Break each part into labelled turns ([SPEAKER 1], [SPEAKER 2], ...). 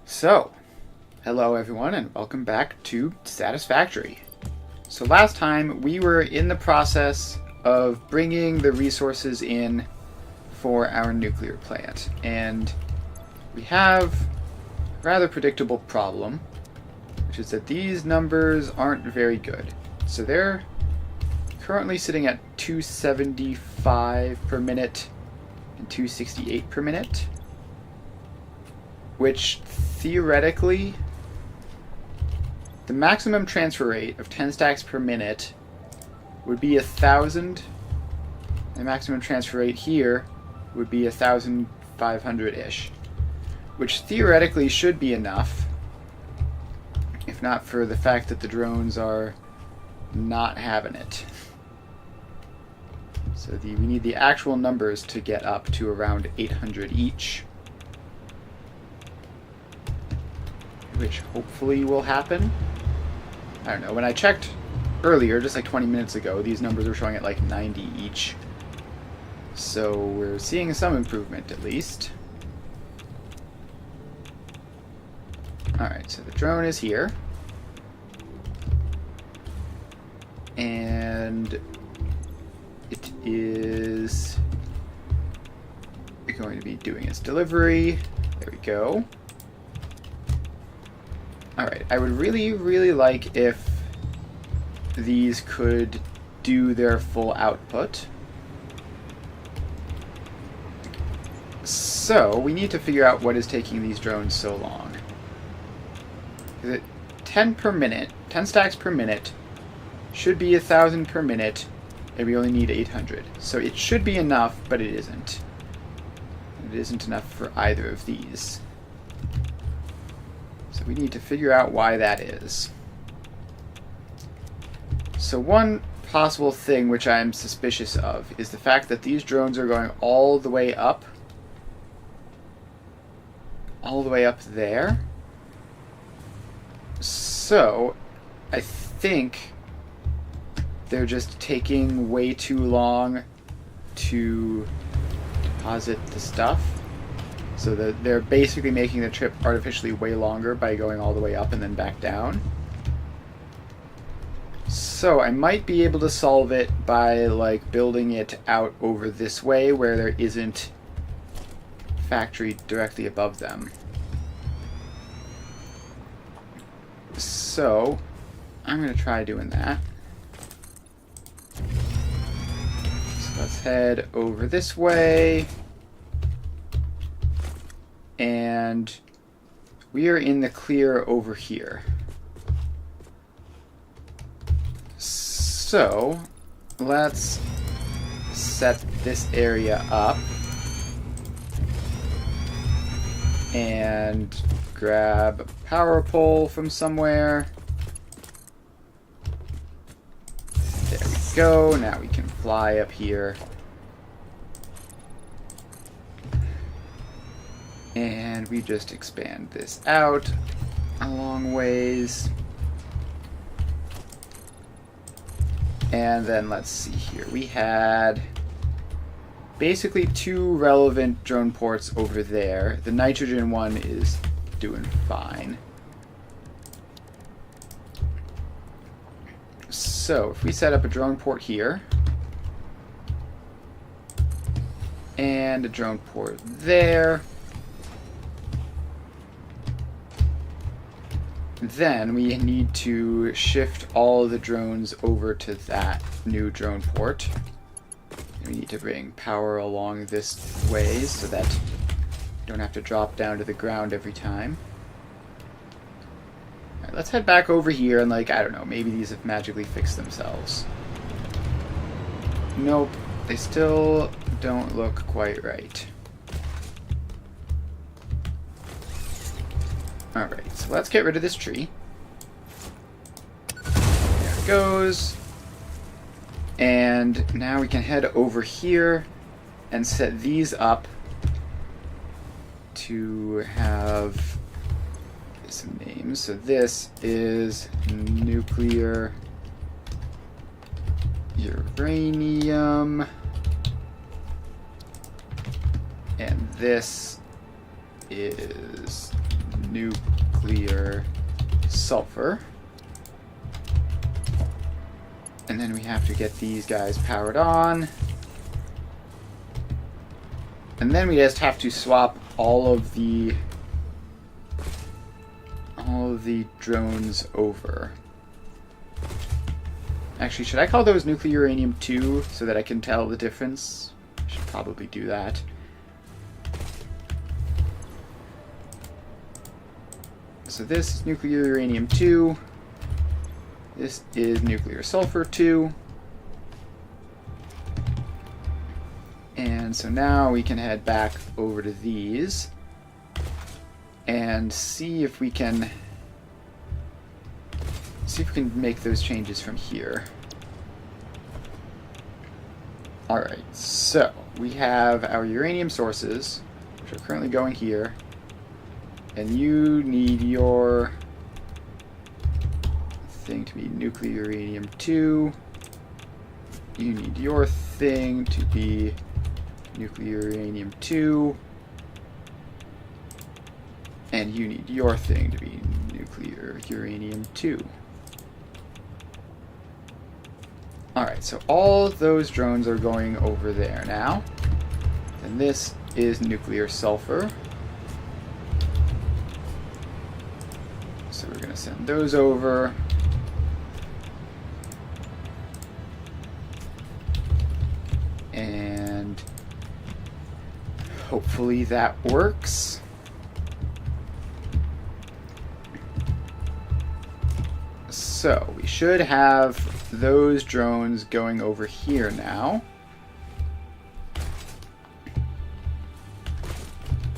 [SPEAKER 1] So, hello everyone and welcome back to Satisfactory. So last time we were in the process of bringing the resources in for our nuclear plant, and we have a rather predictable problem, which is that these numbers aren't very good. So they're currently sitting at 275 per minute and 268 per minute, which theoretically, the maximum transfer rate of 10 stacks per minute would be 1,000. The maximum transfer rate here would be 1,500-ish, which theoretically should be enough, if not for the fact that the drones are not having it. So we need the actual numbers to get up to around 800 each, which hopefully will happen. I don't know, when I checked earlier, just like 20 minutes ago, these numbers were showing at like 90 each. So we're seeing some improvement at least. Alright, so the drone is here. And it is going to be doing its delivery. There we go. Alright, I would really like if these could do their full output. So, we need to figure out what is taking these drones so long. Is it 10 per minute, 10 stacks per minute, should be 1,000 per minute, and we only need 800. So it should be enough, but it isn't. It isn't enough for either of these. So we need to figure out why that is. So one possible thing which I'm suspicious of is the fact that these drones are going all the way up there. So I think they're just taking way too long to deposit the stuff. So that they're basically making the trip artificially way longer by going all the way up and then back down. So I might be able to solve it by like building it out over this way where there isn't factory directly above them. So I'm going to try doing that. So let's head over this way. And we are in the clear over here. So let's set this area up and grab a power pole from somewhere. There we go. Now we can fly up here. And we just expand this out a long ways. And then let's see here. We had basically two relevant drone ports over there. The nitrogen one is doing fine. So if we set up a drone port here, and a drone port there, then we need to shift all the drones over to that new drone port. And we need to bring power along this way so that we don't have to drop down to the ground every time. Alright, let's head back over here and, like, I don't know, maybe these have magically fixed themselves. Nope, they still don't look quite right. Alright, so let's get rid of this tree. There it goes. And now we can head over here and set these up to have some names. So this is nuclear uranium. And this is nuclear sulfur. And then we have to get these guys powered on. And then we just have to swap all of the drones over. Actually, should I call those nuclear uranium 2 so that I can tell the difference? I should probably do that. So this is nuclear uranium 2. This is nuclear sulfur 2. And so now we can head back over to these and see if we can make those changes from here. Alright, so we have our uranium sources, which are currently going here, and you need your thing to be nuclear uranium 2. You need your thing to be nuclear uranium 2. And you need your thing to be nuclear uranium 2. Alright, so all those drones are going over there now. And this is nuclear sulfur. So we're going to send those over. And hopefully that works. So we should have those drones going over here now.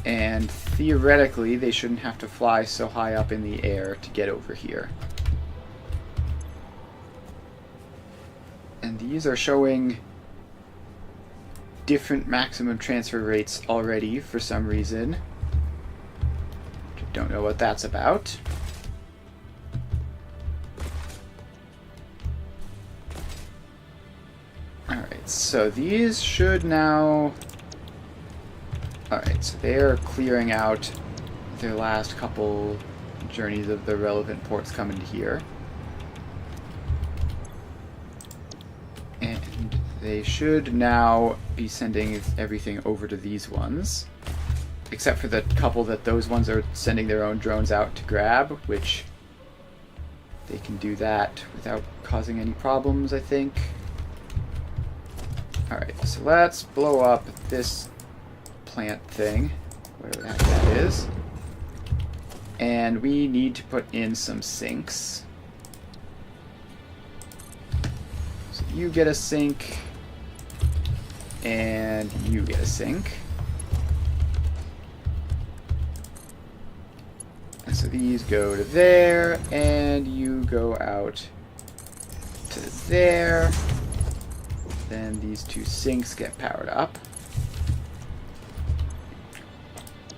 [SPEAKER 1] And theoretically, they shouldn't have to fly so high up in the air to get over here. And these are showing different maximum transfer rates already for some reason. Don't know what that's about. Alright, so these should now... Alright, so they are clearing out their last couple journeys of the relevant ports coming to here. And they should now be sending everything over to these ones. Except for the couple that those ones are sending their own drones out to grab, which they can do that without causing any problems, I think. Alright, so let's blow up this plant thing, whatever the heck that is. And we need to put in some sinks. So you get a sink, and you get a sink. And so these go to there, and you go out to there. Then these two sinks get powered up.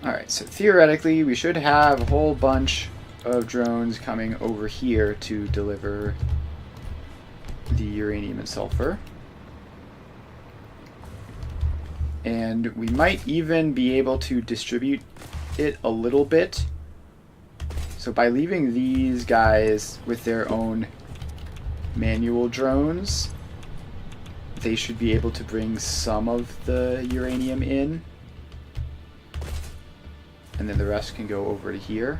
[SPEAKER 1] Alright, so theoretically we should have a whole bunch of drones coming over here to deliver the uranium and sulfur. And we might even be able to distribute it a little bit. So by leaving these guys with their own manual drones, they should be able to bring some of the uranium in. And then the rest can go over to here.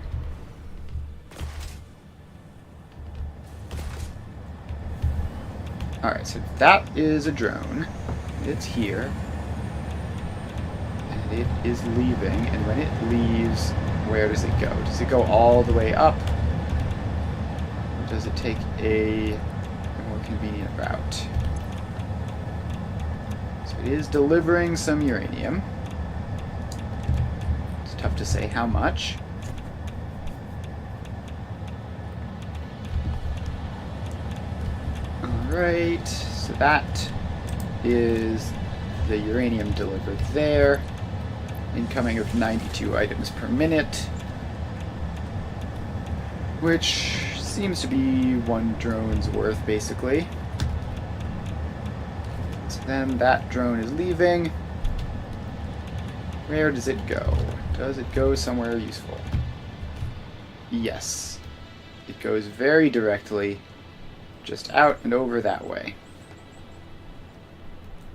[SPEAKER 1] Alright, so that is a drone. It's here. And it is leaving. And when it leaves, where does it go? Does it go all the way up? Or does it take a more convenient route? So it is delivering some uranium. It's tough to say how much. Alright, so that is the uranium delivered there. Incoming of 92 items per minute, which seems to be one drone's worth, basically. So then that drone is leaving. Where does it go? Does it go somewhere useful? Yes. It goes very directly, just out and over that way.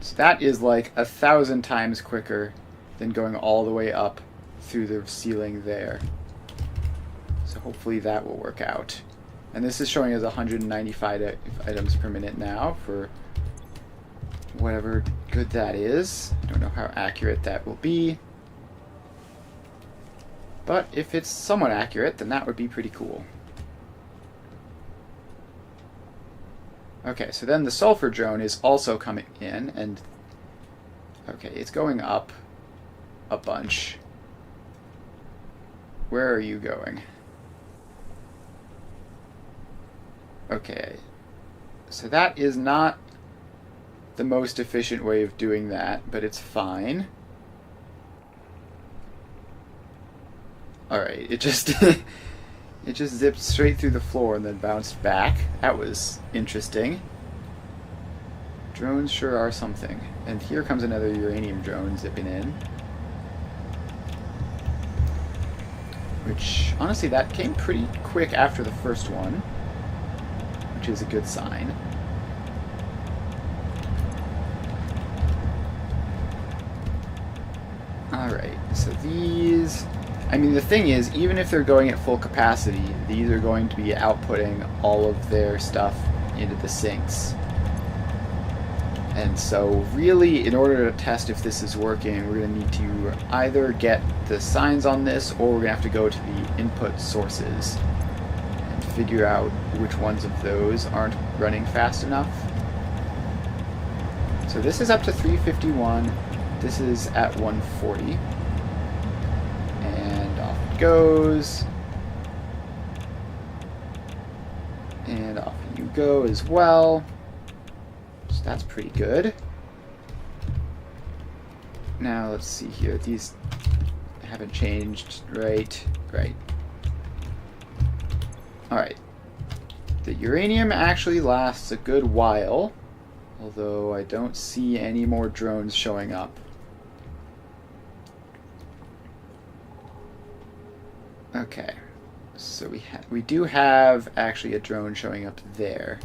[SPEAKER 1] So that is like 1,000 times quicker than going all the way up through the ceiling there. So hopefully that will work out. And this is showing as 195 items per minute now for whatever good that is. I don't know how accurate that will be. But if it's somewhat accurate, then that would be pretty cool. Okay, so then the sulfur drone is also coming in, and okay, it's going up a bunch. Where are you going? Okay, so that is not the most efficient way of doing that, but it's fine. Alright, it just it just zipped straight through the floor and then bounced back. That was interesting. Drones sure are something. And here comes another uranium drone zipping in. Which, honestly, that came pretty quick after the first one, which is a good sign. Alright, so these... I mean, the thing is, even if they're going at full capacity, these are going to be outputting all of their stuff into the sinks. And so, really, in order to test if this is working, we're going to need to either get the signs on this, or we're going to have to go to the input sources and figure out which ones of those aren't running fast enough. So this is up to 351. This is at 140. And off it goes. And off you go as well. So that's pretty good. Now let's see here. These haven't changed, right? Right. Alright. The uranium actually lasts a good while, although I don't see any more drones showing up. Okay, so we do have actually a drone showing up there.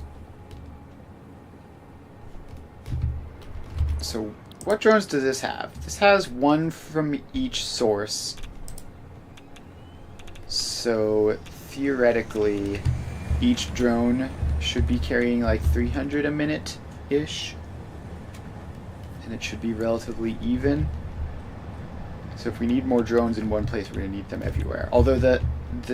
[SPEAKER 1] So what drones does this have? This has one from each source. So theoretically, each drone should be carrying like 300 a minute-ish. And it should be relatively even. So if we need more drones in one place, we're going to need them everywhere. Although the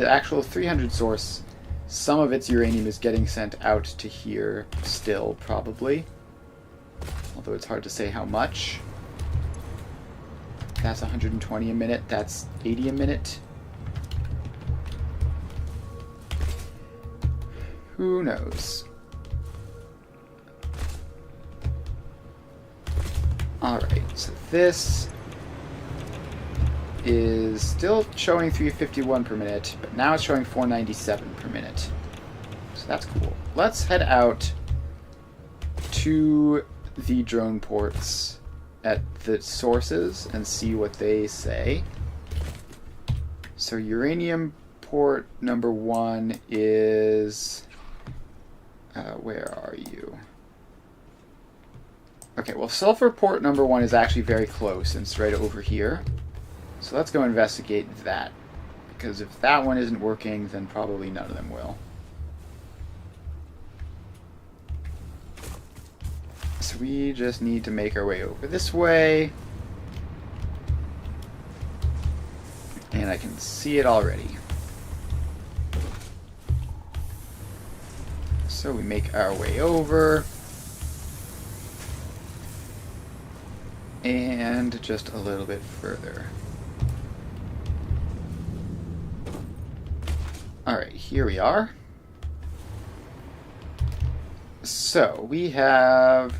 [SPEAKER 1] actual 300 source, some of its uranium is getting sent out to here still, probably. Although it's hard to say how much. That's 120 a minute. That's 80 a minute. Who knows? Alright, so this is still showing 351 per minute, but now it's showing 497 per minute. So that's cool. Let's head out to the drone ports at the sources and see what they say. So uranium port number 1 is... where are you? Okay, well, sulfur port number 1 is actually very close, and it's right over here. So let's go investigate that, because if that one isn't working, then probably none of them will. So we just need to make our way over this way. And I can see it already. So we make our way over. And just a little bit further. Alright, here we are. So, we have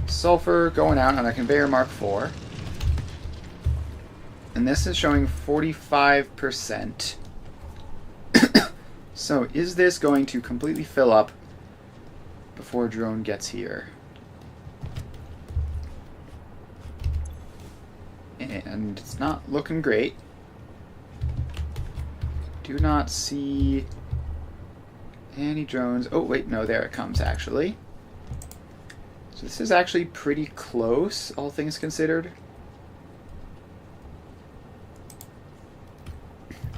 [SPEAKER 1] sulfur going out on a conveyor Mark IV. And this is showing 45%. So, is this going to completely fill up before a drone gets here? And it's not looking great. Do not see any drones. Oh, wait, no, there it comes, actually. So this is actually pretty close, all things considered.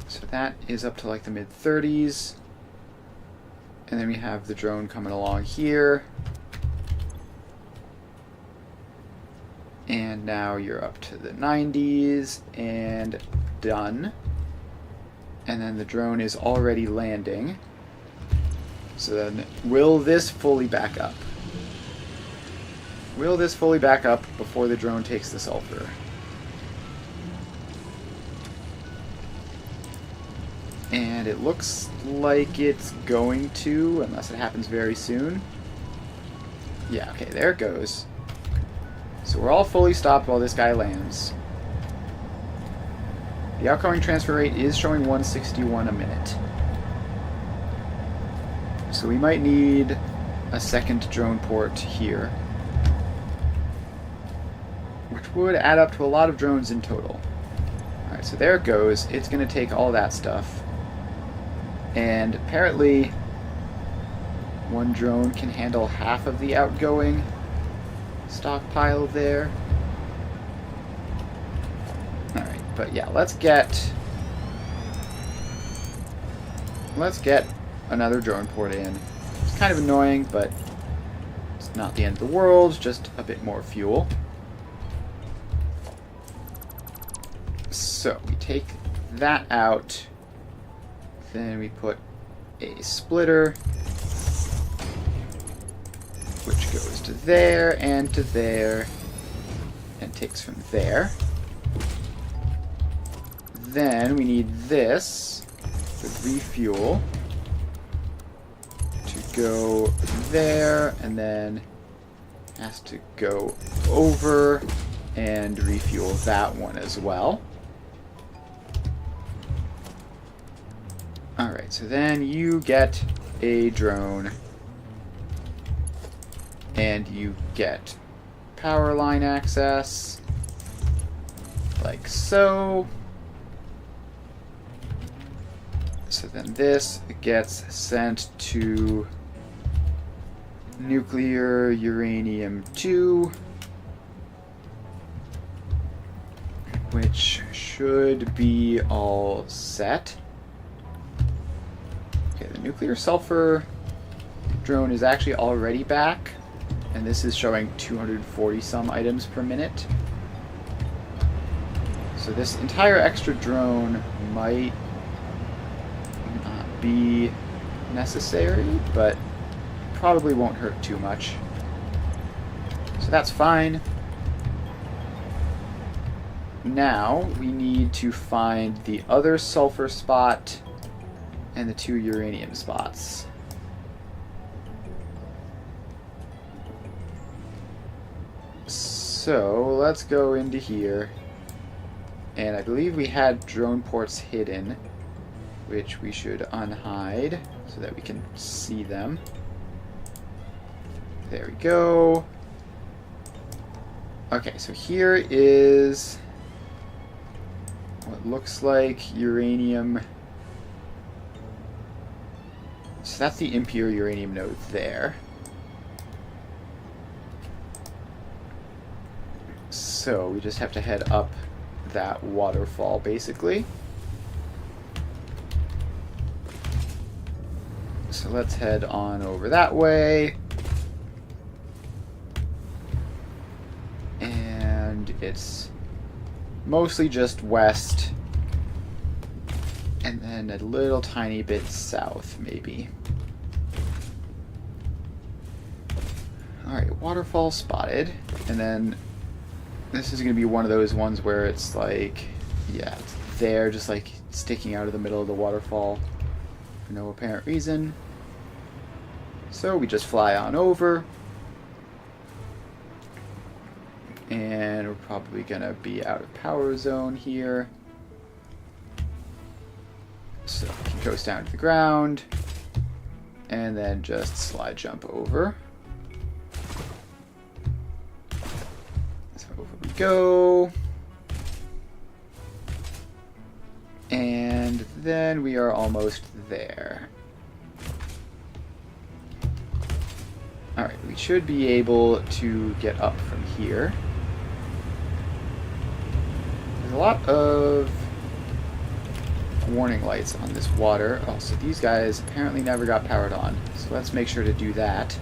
[SPEAKER 1] So that is up to like the mid-30s. And then we have the drone coming along here. And now you're up to the 90s and done. And then the drone is already landing. So then, will this fully back up? Will this fully back up before the drone takes the sulfur? And it looks like it's going to, unless it happens very soon. Yeah, okay, there it goes. So we're all fully stopped while this guy lands. The outgoing transfer rate is showing 161 a minute. So we might need a second drone port here, which would add up to a lot of drones in total. Alright, so there it goes. It's going to take all that stuff. And apparently, one drone can handle half of the outgoing stockpile there. Alright, but yeah, let's get another drone port in. It's kind of annoying, but it's not the end of the world, just a bit more fuel. So, we take that out. Then we put a splitter, which goes to there, and takes from there. Then we need this, the refuel, to go there, and then has to go over and refuel that one as well. Alright, so then you get a drone, and you get power line access, like so. So then this gets sent to nuclear uranium 2, which should be all set. Okay, the nuclear sulfur drone is actually already back, and this is showing 240 some items per minute. So this entire extra drone might not be necessary, but probably won't hurt too much. So that's fine. Now we need to find the other sulfur spot and the 2 uranium spots. So let's go into here, and I believe we had drone ports hidden, which we should unhide so that we can see them. There we go. Okay, so here is what looks like uranium. So that's the impure uranium node there. So we just have to head up that waterfall, basically. So let's head on over that way. And it's mostly just west, and then a little tiny bit south, maybe. Alright, waterfall spotted. And then this is going to be one of those ones where it's like, yeah, it's there, just like sticking out of the middle of the waterfall for no apparent reason. So we just fly on over. And we're probably going to be out of power zone here. So we can coast down to the ground. And then just slide jump over. So over we go. And And then we are almost there. Alright, we should be able to get up from here. There's a lot of warning lights on this water. Oh, so these guys apparently never got powered on. So let's make sure to do that.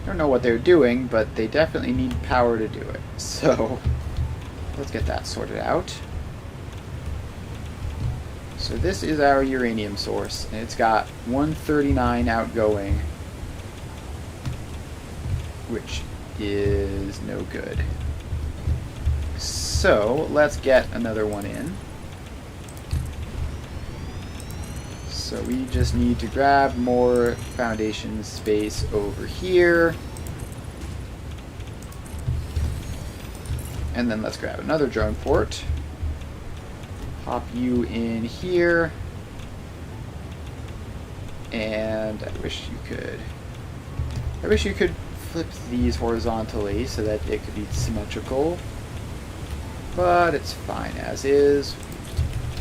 [SPEAKER 1] I don't know what they're doing, but they definitely need power to do it. So let's get that sorted out. So this is our uranium source, and it's got 139 outgoing, which is no good. So let's get another one in. So we just need to grab more foundation space over here. And then let's grab another drone port. Pop you in here. And I wish you could flip these horizontally so that it could be symmetrical. But it's fine as is.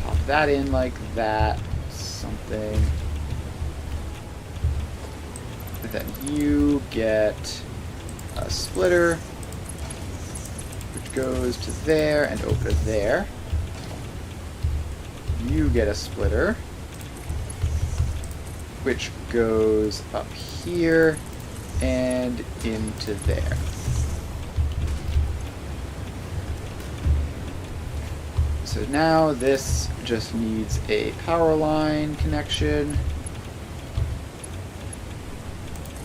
[SPEAKER 1] Pop that in like that. Something. And then you get a splitter, which goes to there and over to there. You get a splitter, which goes up here and into there. So now this just needs a power line connection.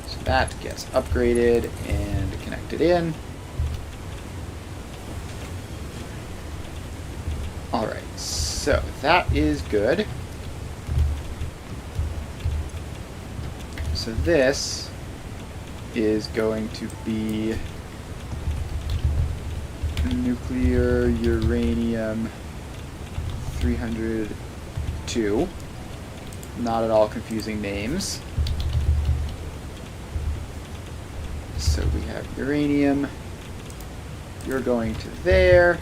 [SPEAKER 1] So that gets upgraded and connected in. Alright, so that is good. So this is going to be nuclear uranium 302. Not at all confusing names. So we have uranium. You're going to there.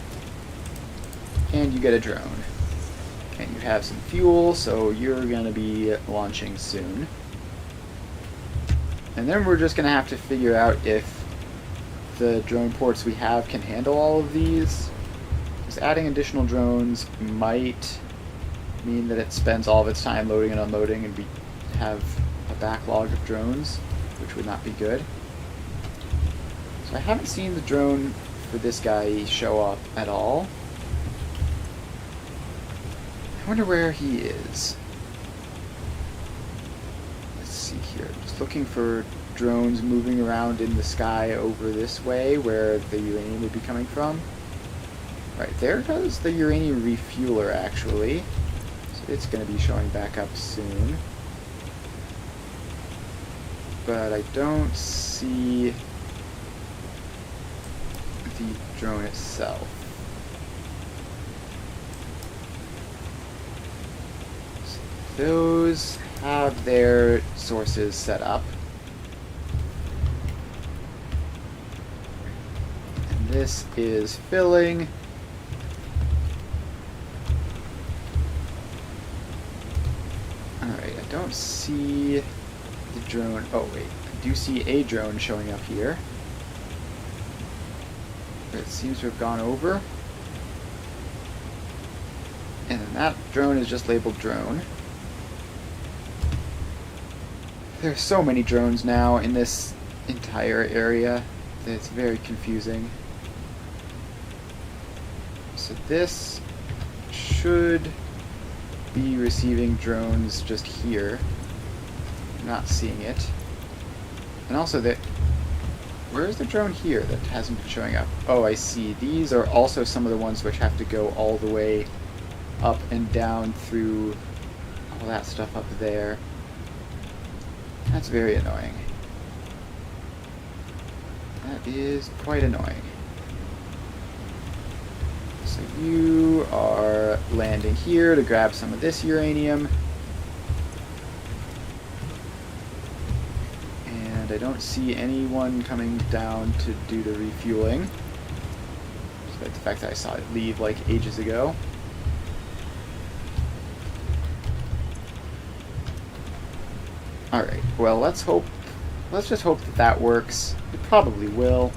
[SPEAKER 1] And you get a drone. And you have some fuel, so you're going to be launching soon. And then we're just going to have to figure out if the drone ports we have can handle all of these. Because adding additional drones might mean that it spends all of its time loading and unloading, and we have a backlog of drones, which would not be good. So I haven't seen the drone for this guy show up at all. I wonder where he is. Let's see here. Just looking for drones moving around in the sky over this way where the uranium would be coming from. Right, there goes the uranium refueler, actually. So it's going to be showing back up soon. But I don't see the drone itself. So those have their sources set up. And this is filling. Alright, I don't see the drone. Oh wait, I do see a drone showing up here. But it seems to have gone over. And then that drone is just labeled drone. There's so many drones now in this entire area that it's very confusing. So this should be receiving drones just here. I'm not seeing it. And also where is the drone here that hasn't been showing up? Oh, I see. These are also some of the ones which have to go all the way up and down through all that stuff up there. That's very annoying. That is quite annoying. So you are landing here to grab some of this uranium. And I don't see anyone coming down to do the refueling. Despite the fact that I saw it leave like ages ago. Alright, well, let's just hope that that works. It probably will.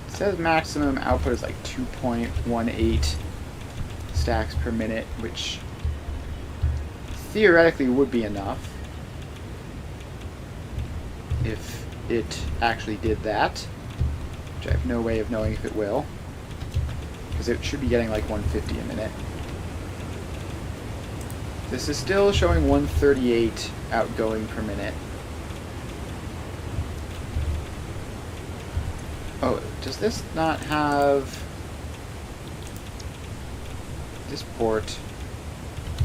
[SPEAKER 1] It says maximum output is like 2.18 stacks per minute, which theoretically would be enough if it actually did that, which I have no way of knowing if it will, because it should be getting like 150 a minute. This is still showing 138 outgoing per minute. Oh, does this not have this port?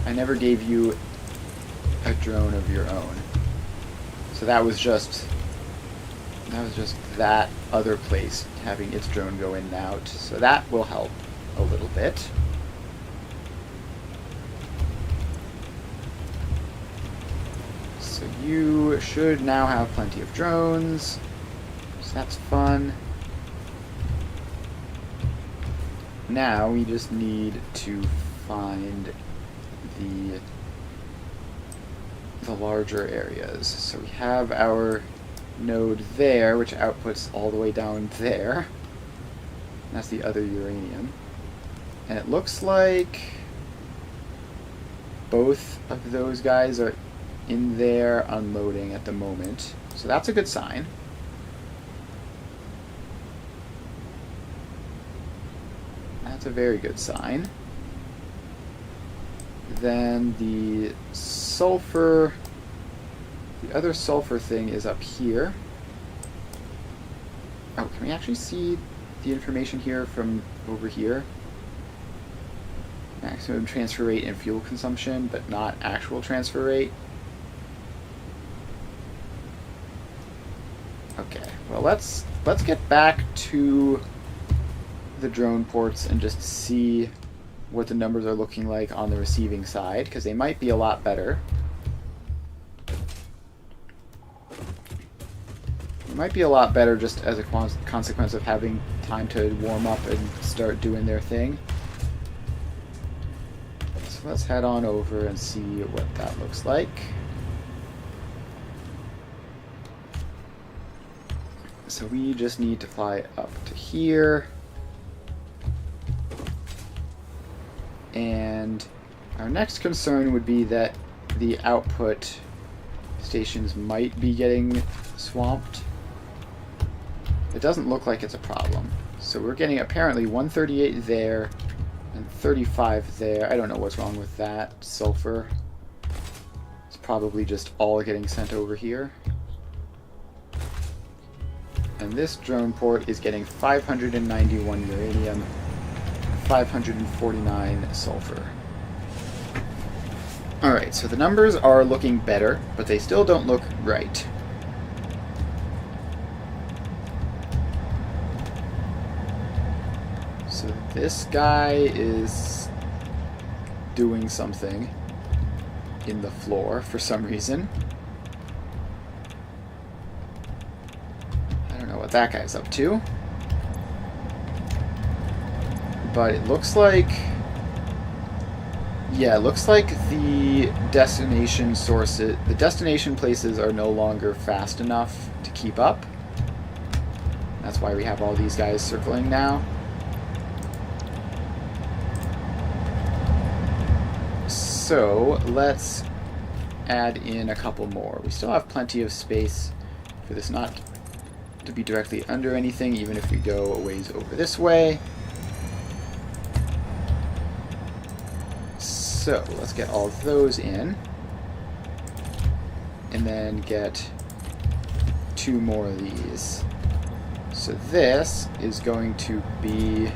[SPEAKER 1] I never gave you a drone of your own. So that was just that other place having its drone go in and out. So that will help a little bit. So you should now have plenty of drones. So that's fun. Now we just need to find the larger areas. So we have our node there, which outputs all the way down there. That's the other uranium. And it looks like both of those guys are in there unloading at the moment. So that's a good sign. That's a very good sign. Then the sulfur, the other sulfur thing is up here. Oh, can we actually see the information here from over here? Maximum transfer rate and fuel consumption, but not actual transfer rate. Okay, well let's get back to the drone ports and just see what the numbers are looking like on the receiving side, because they might be a lot better. It might be a lot better just as a consequence of having time to warm up and start doing their thing. So let's head on over and see what that looks like. So we just need to fly up to here. And our next concern would be that the output stations might be getting swamped. It doesn't look like it's a problem. So we're getting apparently 138 there and 35 there. I don't know what's wrong with that. Sulfur. It's probably just all getting sent over here. And this drone port is getting 591 uranium, 549 sulfur. Alright, so the numbers are looking better, but they still don't look right. So this guy is doing something in the floor for some reason. I don't know what that guy's up to. But it looks like... yeah, it looks like the destination sources... the destination places are no longer fast enough to keep up. That's why we have all these guys circling now. So, let's add in a couple more. We still have plenty of space for this not to be directly under anything, even if we go a ways over this way. So, let's get all of those in. And then get 2 more of these. So this is going to be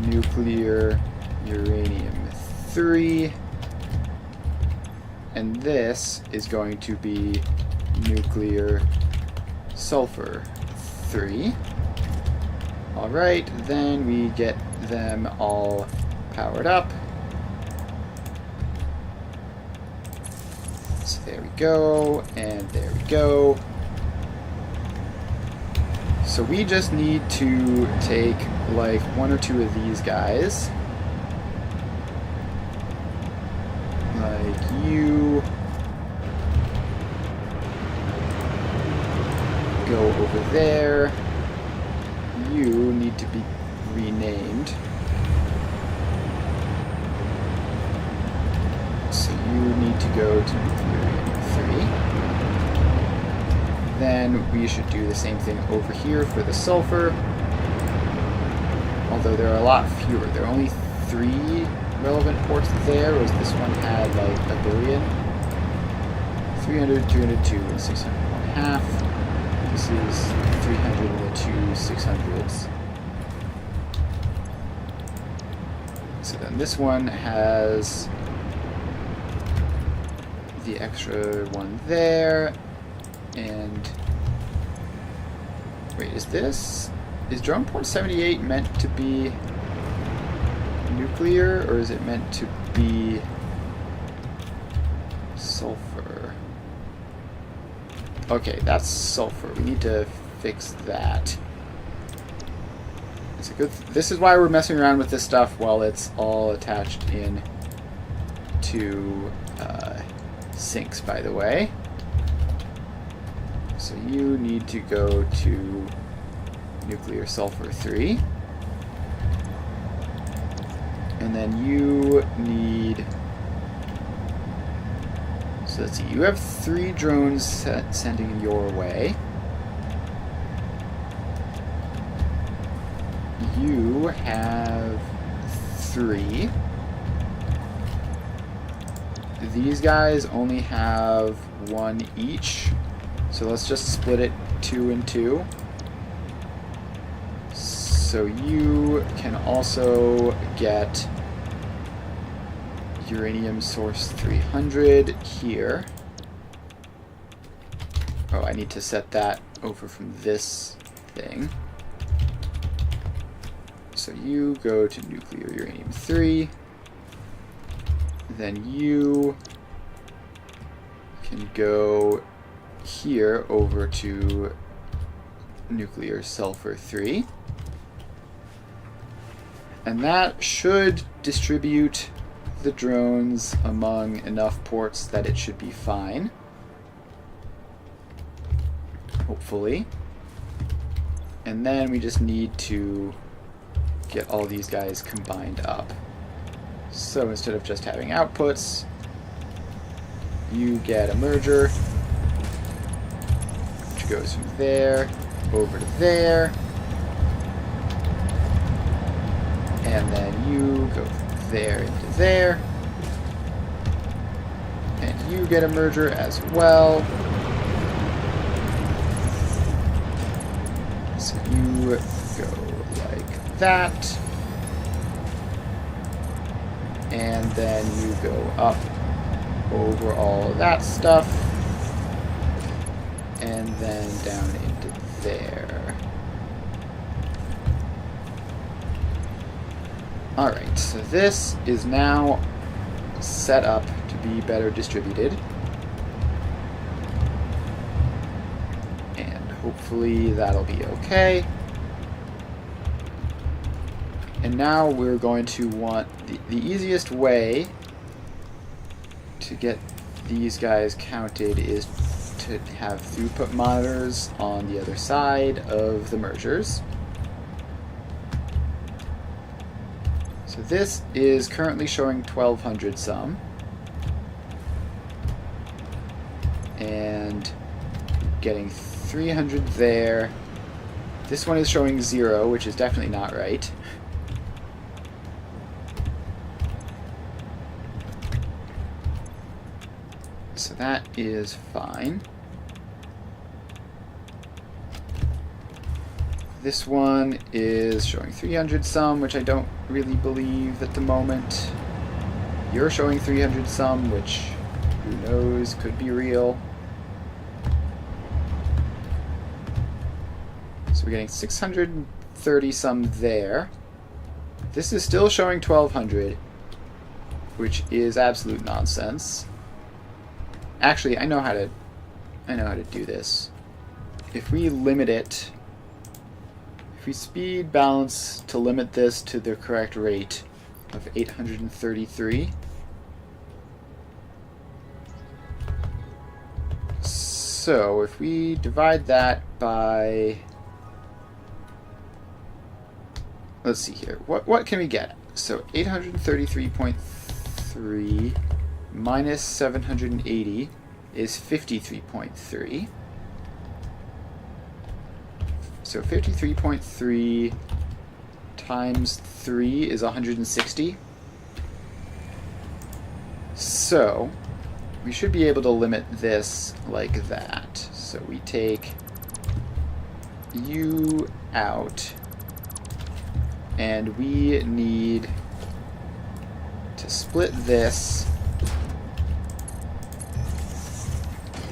[SPEAKER 1] nuclear uranium 3. And this is going to be nuclear sulfur 3. Alright, then we get them all powered up. So there we go, and there we go. So we just need to take like 1 or 2 of these guys. Like make you go over there. You need to be renamed. So you need to go to nuclear 3. Then we should do the same thing over here for the sulfur. Although there are a lot fewer. There are only 3 relevant ports there, whereas this one had like a billion. 300, 302, and 600, 1/2. This is 300 and the 2 600s. So then this one has the extra one there, and wait, is drone port 78 meant to be nuclear, or is it meant to be sulfur? Okay, that's sulfur. We need to fix that. It's a good. This is why we're messing around with this stuff while it's all attached in to sinks, by the way. So you need to go to nuclear sulfur 3. And then you need... So let's see, you have 3 drones sending your way. You have 3. These guys only have 1 each. So let's just split it 2 and 2. So you can also get uranium source 300 here. Oh, I need to set that over from this thing. So you go to nuclear uranium 3. Then you can go here over to nuclear sulfur 3. And that should distribute the drones among enough ports that it should be fine. Hopefully. And then we just need to get all these guys combined up. So instead of just having outputs, you get a merger, which goes from there over to there. And then you go from there into there. And you get a merger as well. So you go like that. And then you go up over all of that stuff. And then down into there. Alright, so this is now set up to be better distributed. And hopefully that'll be okay. And now we're going to want the easiest way to get these guys counted is to have throughput monitors on the other side of the mergers. So this is currently showing 1200 some. And getting 300 there. This one is showing 0, which is definitely not right. So that is fine. This one is showing 300 some, which I don't really believe at the moment. You're showing 300 some, which who knows, could be real. So we're getting 630 some there. This is still showing 1200, which is absolute nonsense. Actually, I know how to do this. If we limit it, if we speed balance to limit this to the correct rate of 833, So if we divide that by, let's see here, what can we get? So 833.3 minus 780 is 53.3. So 53.3 times 3 is 160. So we should be able to limit this like that. So we take u out, and we need to split this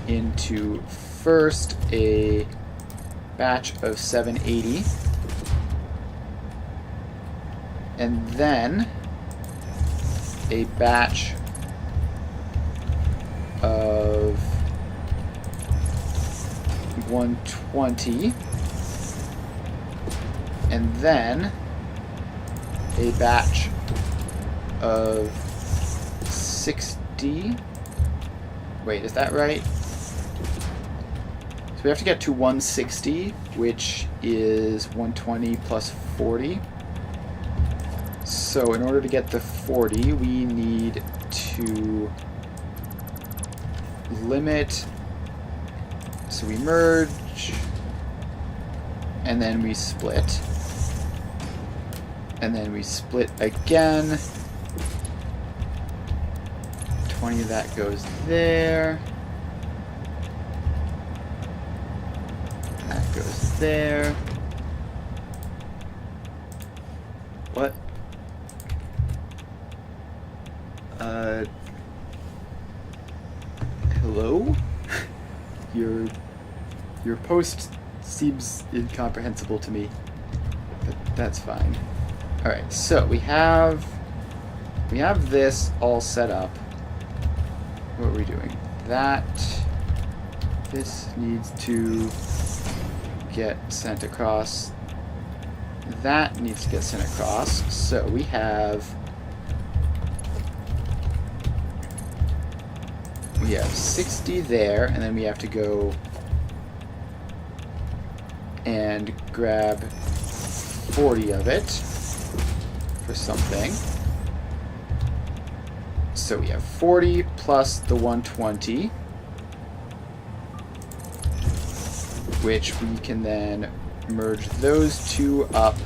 [SPEAKER 1] into first a batch of 780, and then a batch of 120, and then a batch of 60. Wait, is that right? So we have to get to 160, which is 120 plus 40. So in order to get the 40, we need to limit. So we merge, and then we split, and then we split again. 20 of that goes there. That goes there. What? Hello? Your post seems incomprehensible to me, but that's fine. Alright, so we have this all set up. What are we doing? This needs to get sent across. That needs to get sent across. So we have 60 there, and then we have to go and grab 40 of it for something. So we have 40 plus the 120, which we can then merge those two up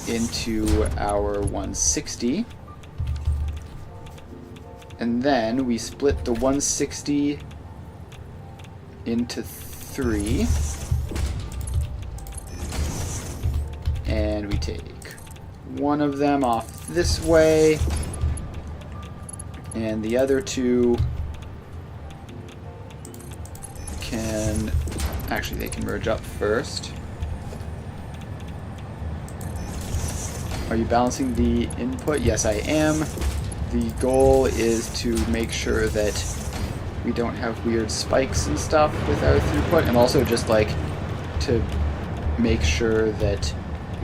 [SPEAKER 1] into our 160. And then we split the 160 into 3. And we take one of them off this way, and the other two can, actually they can merge up first. Are you balancing the input? Yes, I am. The goal is to make sure that we don't have weird spikes and stuff with our throughput, and also just like to make sure that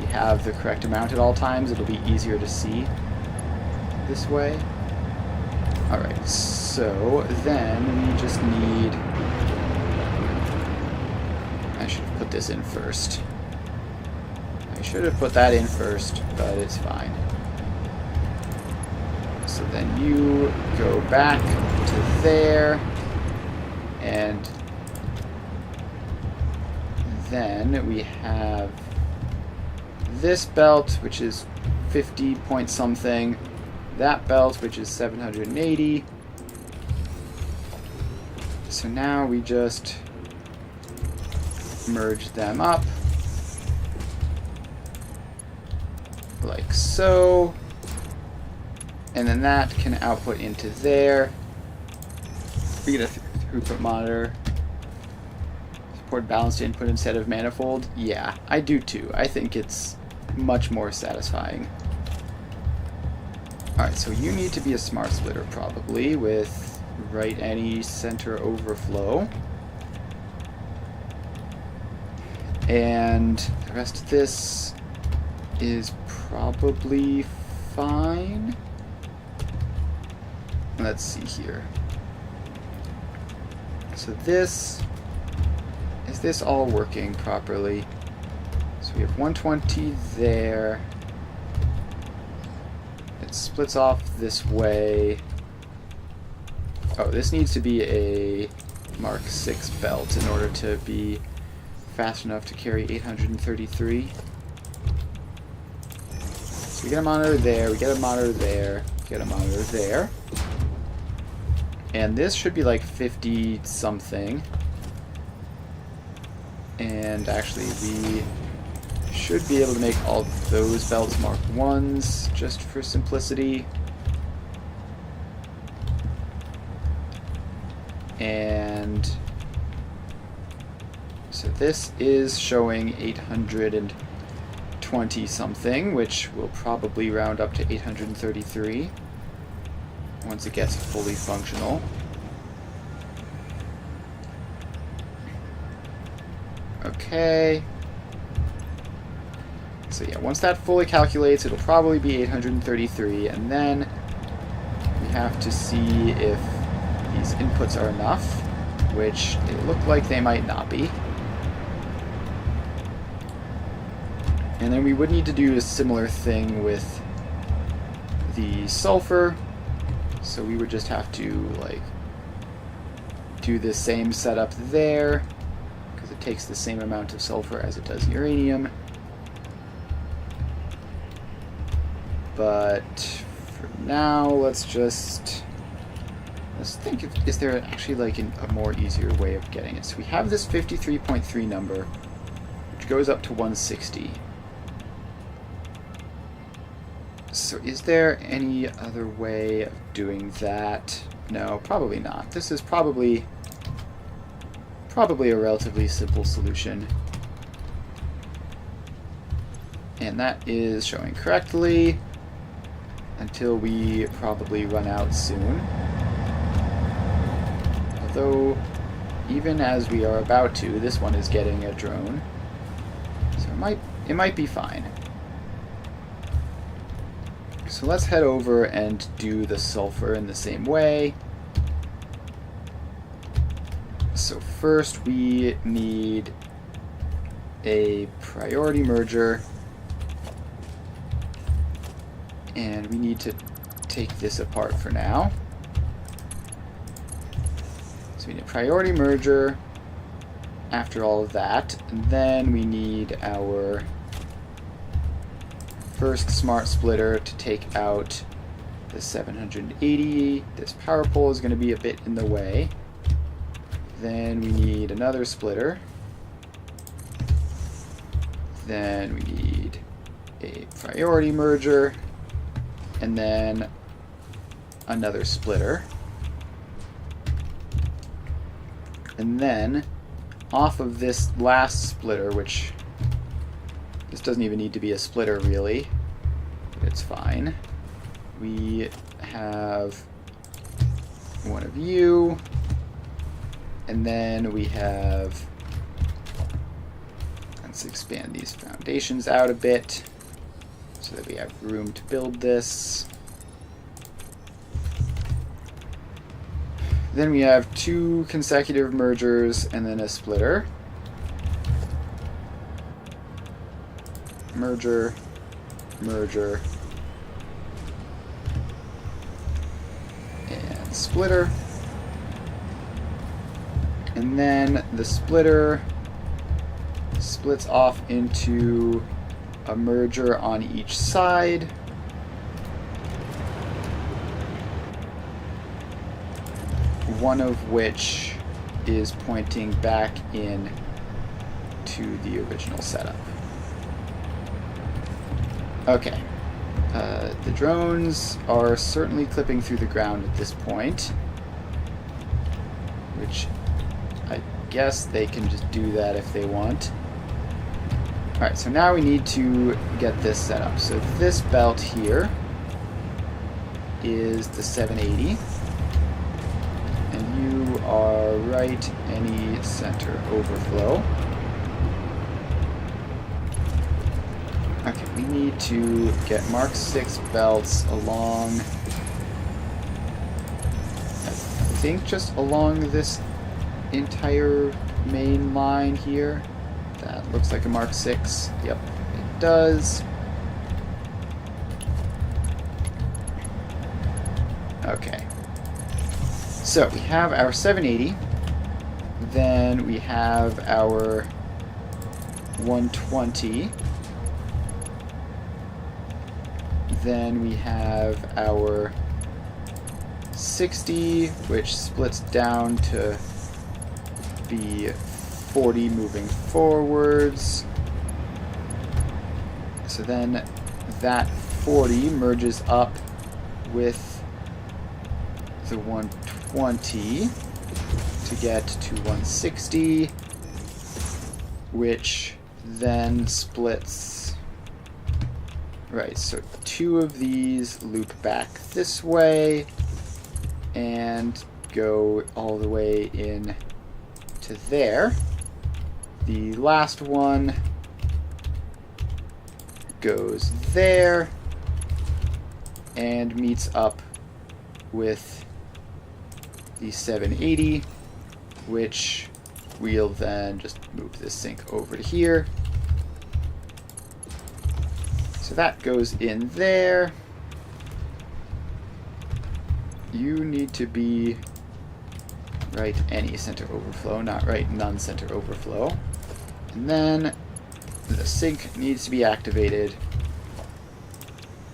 [SPEAKER 1] we have the correct amount at all times. It'll be easier to see this way. Alright, so then we just need, I should have put this in first. I should have put that in first, but it's fine. So then you go back to there, and then we have this belt, which is 50 point something, that belt, which is 780. So now we just merge them up like so, and then that can output into there. We get a throughput monitor. Support balanced input instead of manifold. Yeah, I do too. I think it's much more satisfying. Alright, so you need to be a smart splitter probably with right any center overflow. And the rest of this is probably fine. Let's see here. So this... Is this all working properly? So we have 120 there. It splits off this way. Oh, this needs to be a Mark 6 belt in order to be fast enough to carry 833. So we get a monitor there, we get a monitor there, get a monitor there. And this should be like 50 something. And actually we should be able to make all those belts Mark 1s just for simplicity. And so this is showing 820 something, which will probably round up to 833 once it gets fully functional. Okay. So yeah, once that fully calculates, it'll probably be 833, and then we have to see if these inputs are enough, which they look like they might not be. And then we would need to do a similar thing with the sulfur, so we would just have to like do the same setup there, because it takes the same amount of sulfur as it does uranium. But for now, let's think of, is there actually like a more easier way of getting it? So we have this 53.3 number, which goes up to 160. So is there any other way of doing that? No, probably not. This is probably a relatively simple solution. And that is showing correctly until we probably run out soon. Although, even as we are about to, this one is getting a drone. So it might be fine. So let's head over and do the sulfur in the same way. So first we need a priority merger, and we need to take this apart for now. So we need a priority merger after all of that, and then we need our first smart splitter to take out the 780. This power pole is going to be a bit in the way. Then we need another splitter. Then we need a priority merger, and then another splitter. And then off of this last splitter, which this doesn't even need to be a splitter really, but it's fine. We have one of you, and then we have, let's expand these foundations out a bit so that we have room to build this. Then we have 2 consecutive mergers and then a splitter. Merger, merger, and splitter. And then the splitter splits off into a merger on each side. One of which is pointing back in to the original setup. Okay. The drones are certainly clipping through the ground at this point, which I guess they can just do that if they want. Alright, so now we need to get this set up. So this belt here is the 780, and you are right any center overflow. Okay, we need to get Mark 6 belts along, I think just along this entire main line here? That looks like a Mark 6. Yep, it does. Okay. So we have our 780. Then we have our 120. Then we have our 60, which splits down to be 40 moving forwards. So then that 40 merges up with the 120 to get to 160, which then splits. Right, so two of these loop back this way and go all the way in to there. The last one goes there and meets up with the 780, which we'll then just move this sink over to here. So that goes in there. You need to be right any center overflow, not right none center overflow. And then the sink needs to be activated,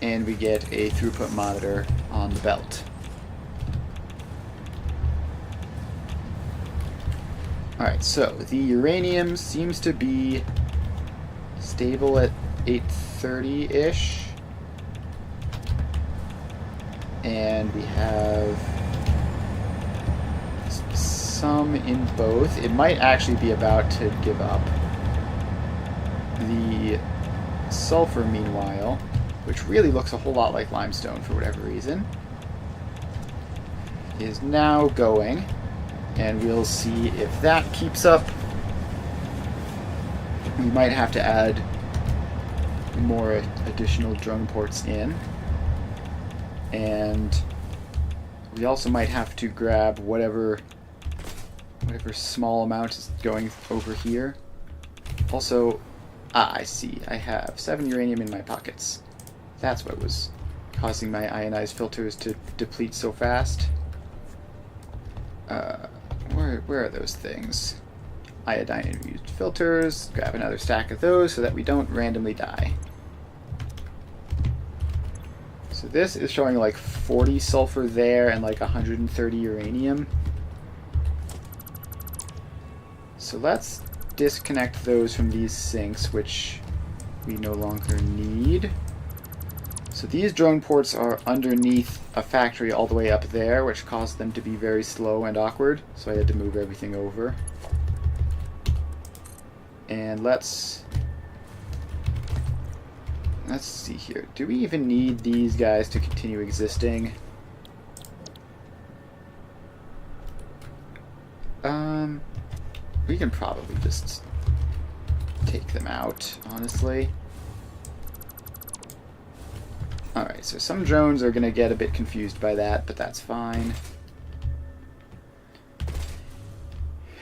[SPEAKER 1] and we get a throughput monitor on the belt. Alright, so the uranium seems to be stable at 830-ish. And we have some in both. It might actually be about to give up. The sulfur, meanwhile, which really looks a whole lot like limestone for whatever reason, is now going. And we'll see if that keeps up. We might have to add more additional drone ports in. And we also might have to grab whatever small amount is going over here. Also, I see. I have 7 uranium in my pockets. That's what was causing my ionized filters to deplete so fast. Where are those things? Iodine-infused filters. Grab another stack of those so that we don't randomly die. So this is showing like 40 sulfur there and like 130 uranium. So let's disconnect those from these sinks, which we no longer need. So these drone ports are underneath a factory all the way up there, which caused them to be very slow and awkward, so I had to move everything over. And let's see here. Do we even need these guys to continue existing? We can probably just take them out, honestly. Alright, so some drones are going to get a bit confused by that, but that's fine.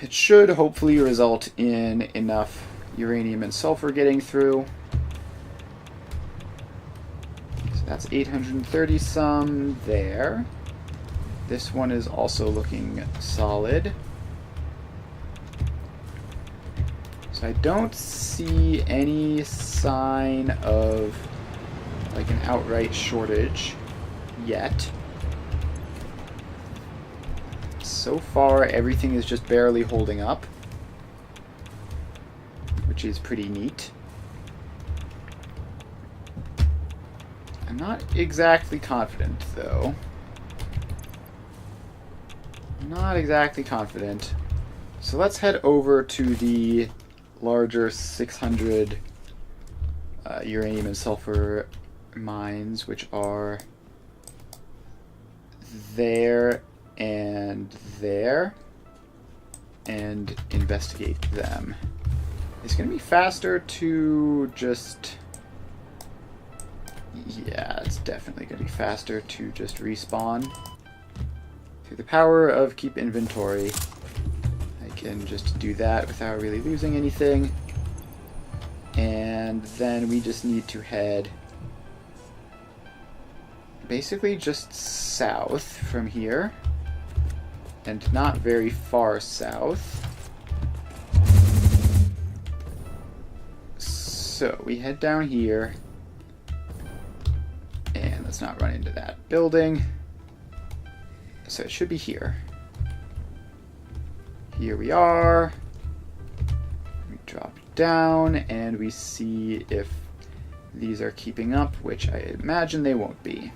[SPEAKER 1] It should hopefully result in enough uranium and sulfur getting through. So that's 830 some there. This one is also looking solid. So I don't see any sign of like an outright shortage yet. So far, everything is just barely holding up, which is pretty neat. I'm not exactly confident, though. Not exactly confident. So let's head over to the larger 600 uranium and sulfur mines, which are there, and investigate them. It's going to be faster to just... Yeah, it's definitely going to be faster to just respawn. Through the power of keep inventory, I can just do that without really losing anything. And then we just need to head basically just south from here, and not very far south. So we head down here, and let's not run into that building. So it should be here. Here we are. We drop down, and we see if these are keeping up, which I imagine they won't be.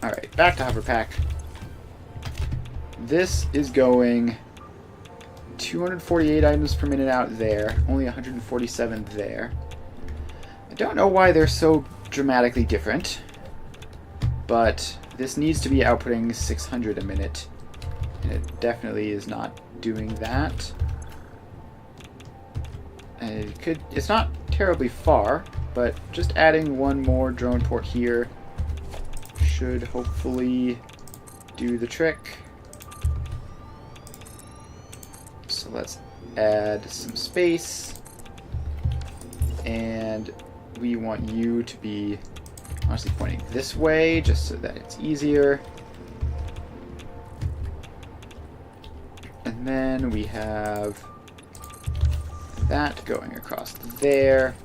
[SPEAKER 1] Alright, back to Hoverpack. This is going 248 items per minute out there, only 147 there. I don't know why they're so dramatically different, but this needs to be outputting 600 a minute, and it definitely is not doing that. And it's not terribly far, but just adding one more drone port here should hopefully do the trick. So let's add some space, and we want you to be honestly pointing this way just so that it's easier. And then we have that going across there.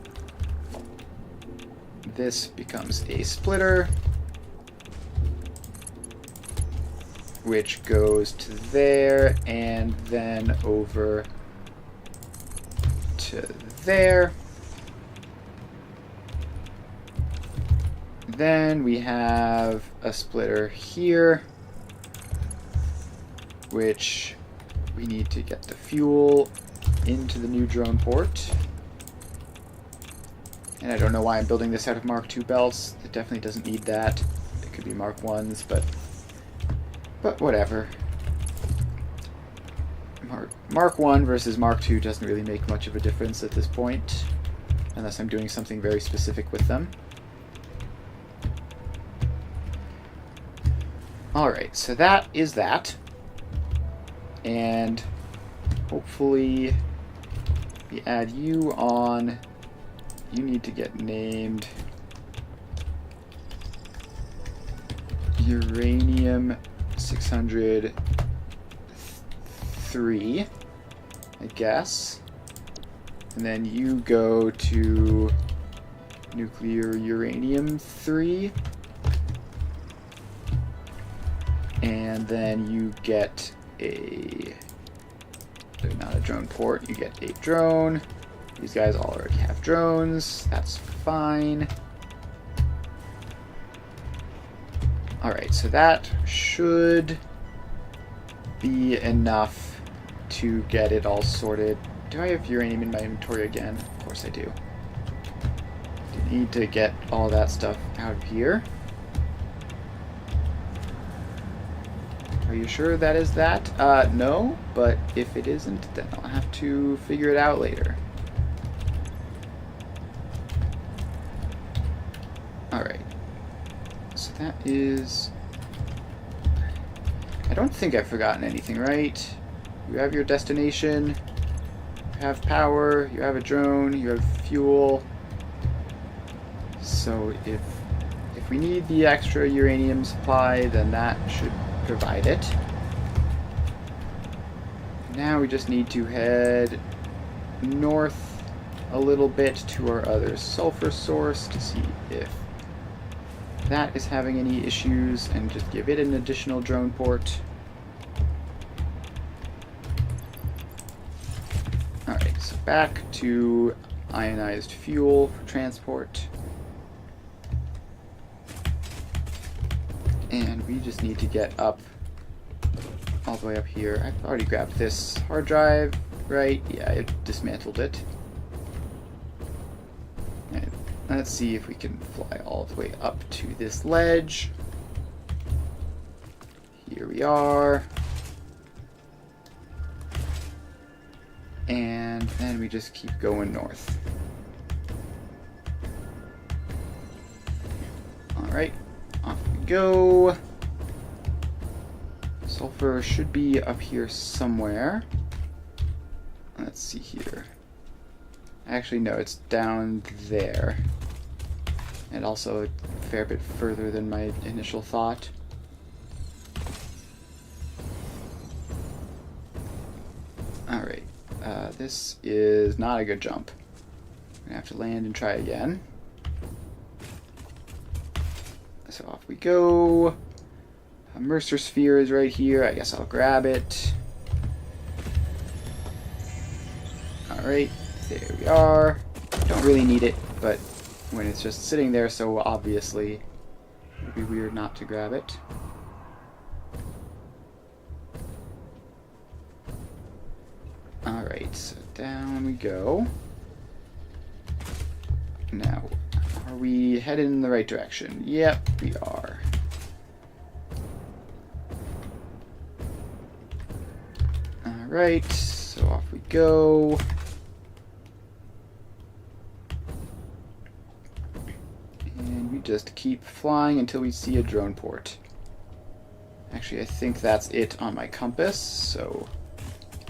[SPEAKER 1] This becomes a splitter, which goes to there and then over to there. Then we have a splitter here, which we need to get the fuel into the new drone port. And I don't know why I'm building this out of Mark II belts. It definitely doesn't need that. It could be Mark I's, but whatever. Mark I versus Mark II doesn't really make much of a difference at this point, unless I'm doing something very specific with them. Alright, so that is that. And hopefully we add you on. You need to get named Uranium 603, I guess. And then you go to Nuclear Uranium 3. And then you get not a drone port, you get a drone. These guys already have drones, that's fine. Alright, so that should be enough to get it all sorted. Do I have uranium in my inventory again? Of course I do. Need to get all that stuff out of here. Are you sure that is that? No, but if it isn't, then I'll have to figure it out later. Alright. So that is... I don't think I've forgotten anything, right? You have your destination, you have power, you have a drone, you have fuel. So if we need the extra uranium supply, then that should provide it. Now we just need to head north a little bit to our other sulfur source to see if that is having any issues, and just give it an additional drone port. Alright, so back to ionized fuel for transport. And we just need to get up all the way up here. I've already grabbed this hard drive, right? Yeah, I dismantled it. And let's see if we can fly all the way up to this ledge. Here we are. And then we just keep going north. Alright, off we go. Sulfur should be up here somewhere. Let's see here. Actually, no, it's down there. And also a fair bit further than my initial thought. Alright, this is not a good jump. I'm gonna have to land and try again. So off we go. A Mercer sphere is right here. I guess I'll grab it. Alright, there we are. Don't really need it, but when it's just sitting there so obviously, it would be weird not to grab it. Alright, so down we go. Now, are we headed in the right direction? Yep, we are. Alright, so off we go. And we just keep flying until we see a drone port. Actually, I think that's it on my compass, so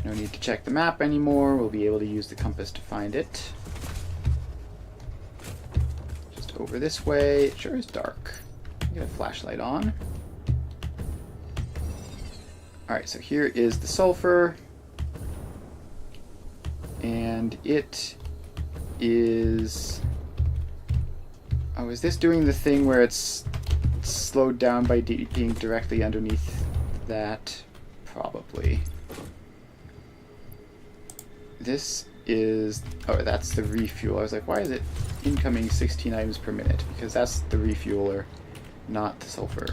[SPEAKER 1] no need to check the map anymore. We'll be able to use the compass to find it. Just over this way. It sure is dark. Get a flashlight on. Alright, so here is the sulfur. And it is... Oh, is this doing the thing where it's slowed down by being directly underneath that? Probably. This is... Oh, that's the refuel. I was like, why is it incoming 16 items per minute? Because that's the refueler, not the sulfur.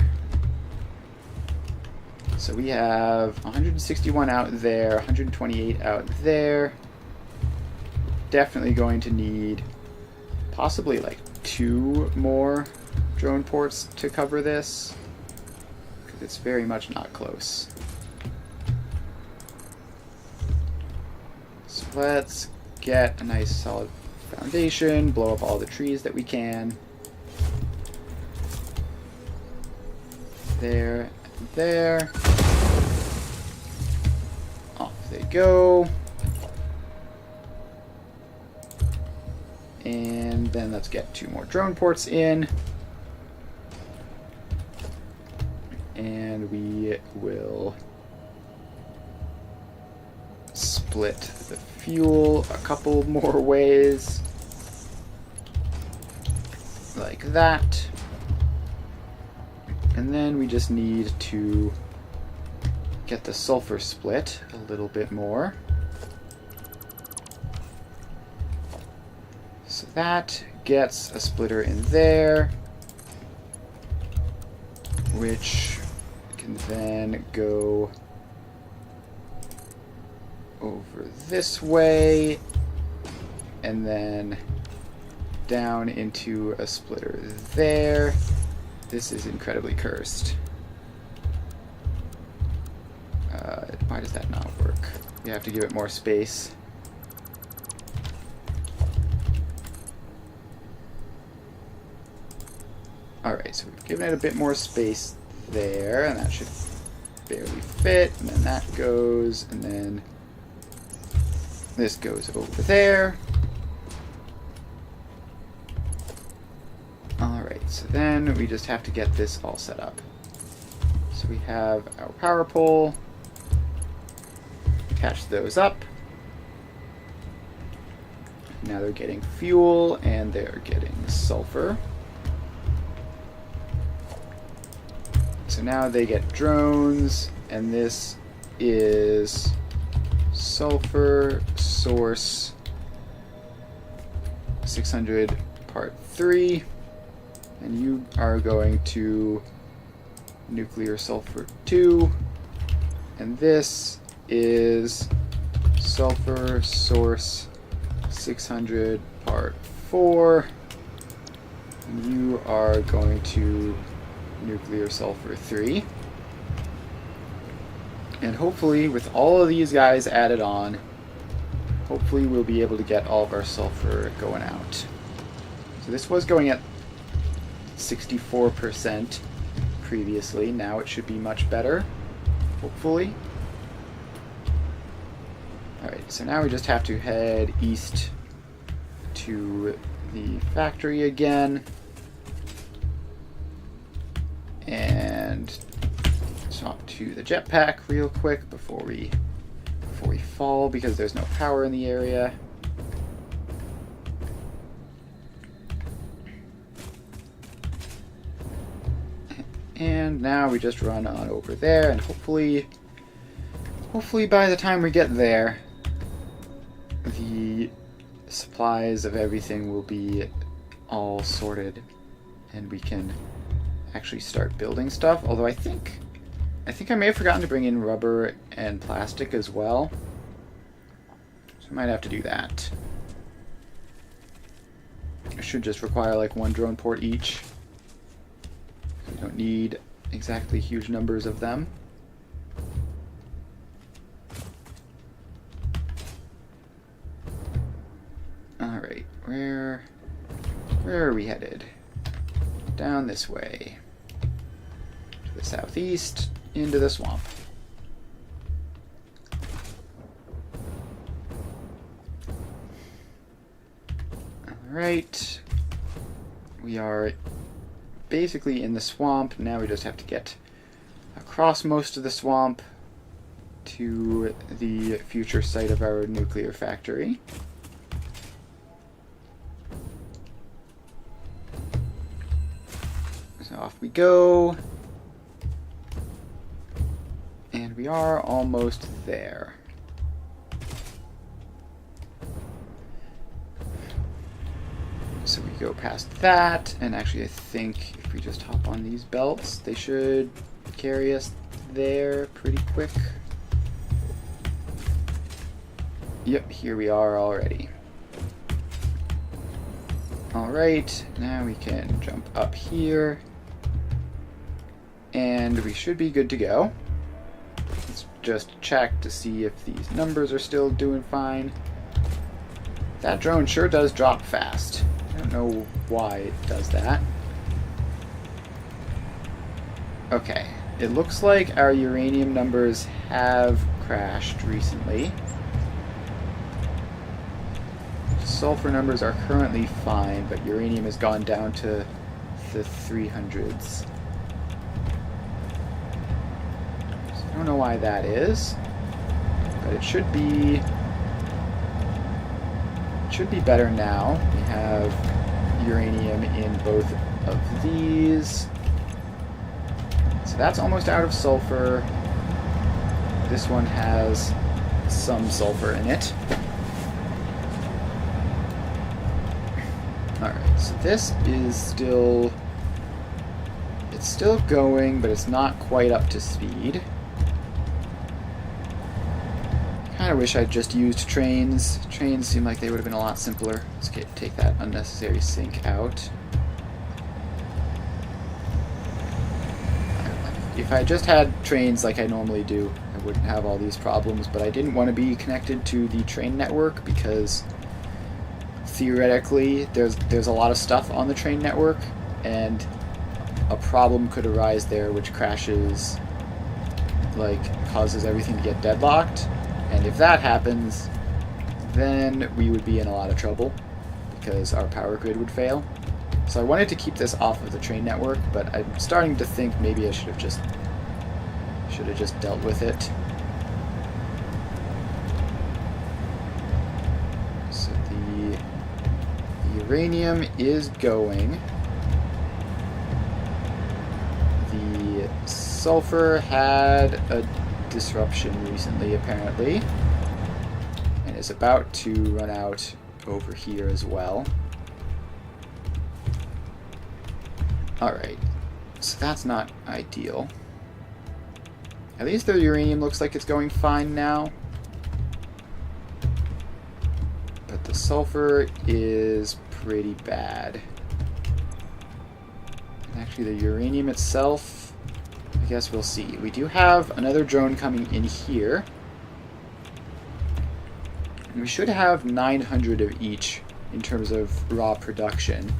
[SPEAKER 1] So we have 161 out there, 128 out there. Definitely going to need possibly like 2 more drone ports to cover this, because it's very much not close. So let's get a nice solid foundation, blow up all the trees that we can. There, and there. Off they go. And then let's get 2 more drone ports in. And we will split the fuel a couple more ways. Like that. And then we just need to get the sulfur split a little bit more. So that gets a splitter in there, which can then go over this way and then down into a splitter there. This is incredibly cursed. Why does that not work? We have to give it more space. Alright, so we've given it a bit more space there, and that should barely fit, and then that goes, and then this goes over there. Alright, so then we just have to get this all set up. So we have our power pole, attach those up. Now they're getting fuel, and they're getting sulfur. So now they get drones, and this is sulfur source 600 part 3, and you are going to nuclear sulfur 2, and this is sulfur source 600 part 4, and you are going to nuclear sulfur 3. And hopefully, with all of these guys added on, hopefully we'll be able to get all of our sulfur going out. So this was going at 64% previously. Now it should be much better. hopefully. Alright, so now we just have to head east to the factory again. And swap to the jetpack real quick before we fall, because there's no power in the area. And now we just run on over there, and hopefully by the time we get there, the supplies of everything will be all sorted, and we can actually start building stuff. Although I think I may have forgotten to bring in rubber and plastic as well, so I might have to do that. I should just require like one drone port each. We don't need exactly huge numbers of them. Alright, where are we headed? Down this way. To the southeast, into the swamp. Alright. We are basically in the swamp. Now we just have to get across most of the swamp to the future site of our nuclear factory. So off we go. And we are almost there. So we go past that, and actually I think if we just hop on these belts, they should carry us there pretty quick. Yep, here we are already. Alright, now we can jump up here, and we should be good to go. Let's just check to see if these numbers are still doing fine. That drone sure does drop fast. I don't know why it does that. Okay, it looks like our uranium numbers have crashed recently. Sulfur numbers are currently fine, but uranium has gone down to the 300s. So I don't know why that is, but it should be better now. We have uranium in both of these. So that's almost out of sulfur. This one has some sulfur in it. Alright, so this is still... it's still going, but it's not quite up to speed. I wish I'd just used trains. Trains seem like they would have been a lot simpler. Let's take that unnecessary sink out. If I just had trains like I normally do, I wouldn't have all these problems, but I didn't want to be connected to the train network because theoretically there's a lot of stuff on the train network, and a problem could arise there which crashes, like causes everything to get deadlocked. And if that happens, then we would be in a lot of trouble because our power grid would fail. So I wanted to keep this off of the train network, but I'm starting to think maybe I should have just dealt with it. So the uranium is going. The sulfur had a disruption recently, apparently, and is about to run out over here as well. Alright, so that's not ideal. At least the uranium looks like it's going fine now, but the sulfur is pretty bad. And actually the uranium itself, I guess we'll see. We do have another drone coming in here. And we should have 900 of each in terms of raw production.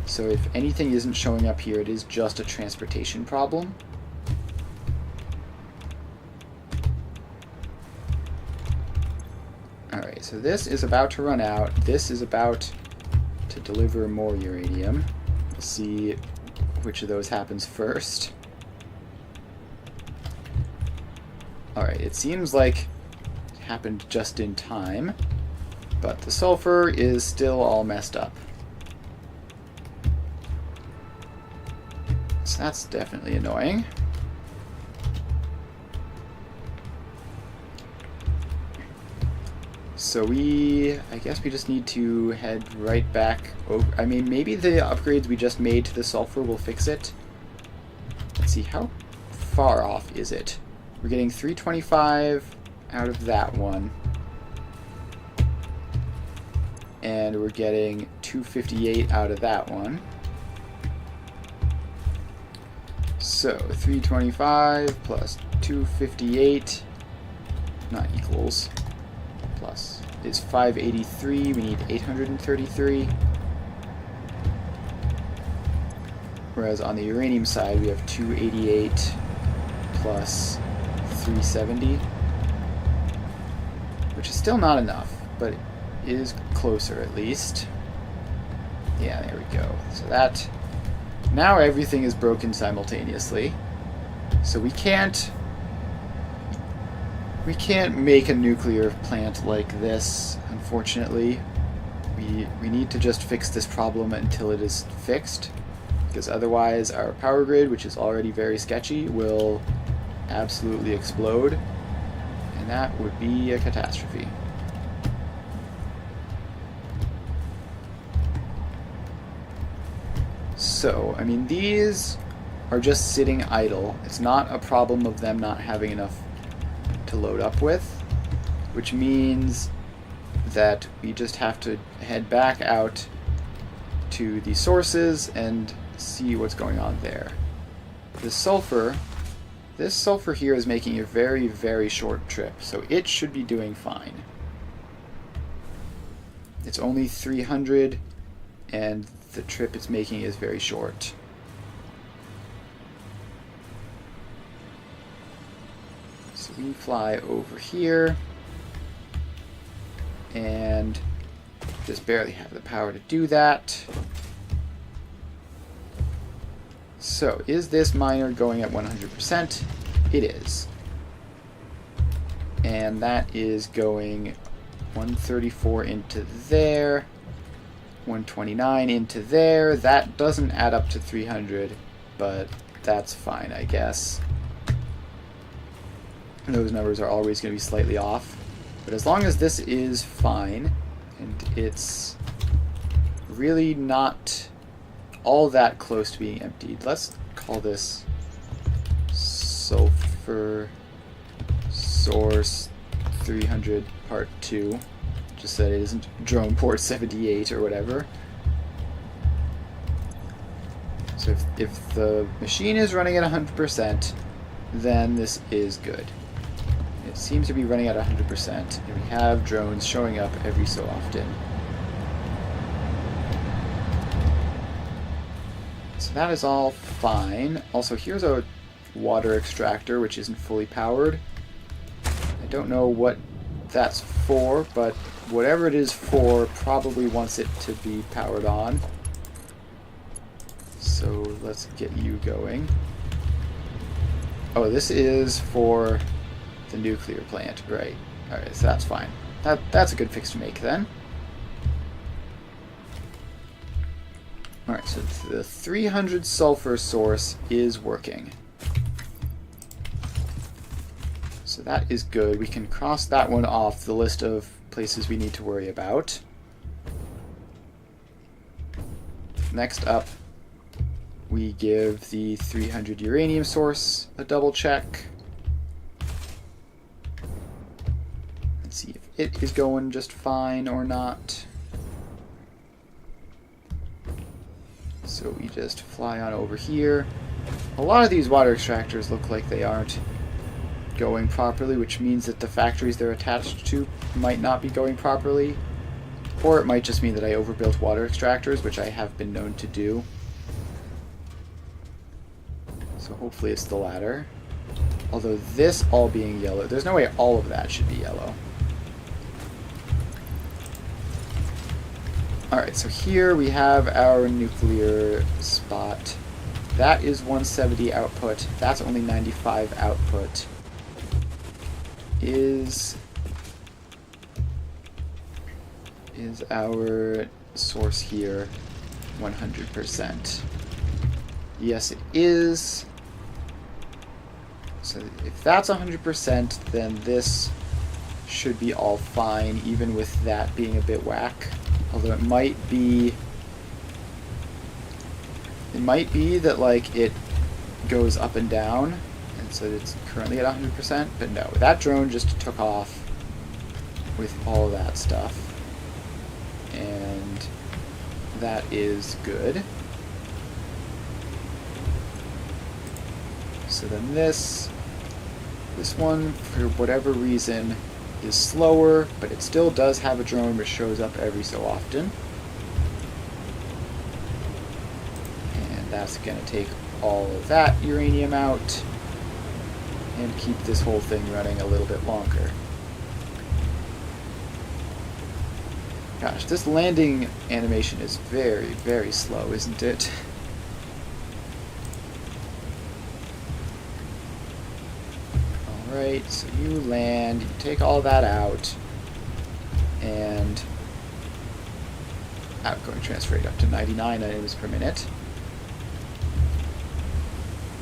[SPEAKER 1] So if anything isn't showing up here, it is just a transportation problem. so this is about to run out. This is about to deliver more uranium. We'll see which of those happens first. Alright, it seems like it happened just in time, but the sulfur is still all messed up. So that's definitely annoying. So I guess we just need to head right back over. I mean, maybe the upgrades we just made to the sulfur will fix it. Let's see, how far off is it? We're getting 325 out of that one. And we're getting 258 out of that one. So 325 plus 258, not equals, plus is 583. We need 833. Whereas on the uranium side, we have 288 plus 370, which is still not enough, but it is closer at least. Yeah, there we go. So that, now everything is broken simultaneously. So we can't make a nuclear plant like this, unfortunately. We need to just fix this problem until it is fixed, because otherwise our power grid, which is already very sketchy, will absolutely explode, and that would be a catastrophe. So, I mean, these are just sitting idle. It's not a problem of them not having enough to load up with, which means that we just have to head back out to the sources and see what's going on there. This sulfur here is making a very, very short trip, so it should be doing fine. It's only 300, and the trip it's making is very short. So we fly over here, and just barely have the power to do that. So, is this miner going at 100%? It is. And that is going 134 into there, 129 into there. That doesn't add up to 300, but that's fine, I guess. Those numbers are always going to be slightly off. But as long as this is fine, and it's really not all that close to being emptied. Let's call this sulfur source 300 part 2, just so that it isn't drone port 78 or whatever. So if the machine is running at 100%, then this is good. It seems to be running at 100%, and we have drones showing up every so often. So that is all fine. Also, here's a water extractor, which isn't fully powered. I don't know what that's for, but whatever it is for probably wants it to be powered on. So let's get you going. Oh, this is for the nuclear plant, right? Alright, so that's fine. That's a good fix to make then. Alright, so the 300 sulfur source is working. So that is good. We can cross that one off the list of places we need to worry about. Next up, we give the 300 uranium source a double check. Let's see if it is going just fine or not. So we just fly on over here. A lot of these water extractors look like they aren't going properly, which means that the factories they're attached to might not be going properly. Or it might just mean that I overbuilt water extractors, which I have been known to do. So hopefully it's the latter. Although this all being yellow, there's no way all of that should be yellow. Alright, so here we have our nuclear spot. That is 170 output. That's only 95 output. Is our source here 100%? Yes, it is. So if that's 100%, then this should be all fine, even with that being a bit whack. Although it might be that like it goes up and down, and so it's currently at 100%. But no, that drone just took off with all that stuff, and that is good. So then this one, for whatever reason, is slower, but it still does have a drone which shows up every so often. And that's going to take all of that uranium out and keep this whole thing running a little bit longer. Gosh, this landing animation is very, very slow, isn't it? Alright, so you land, you take all that out, and outgoing transfer rate up to 99 items per minute.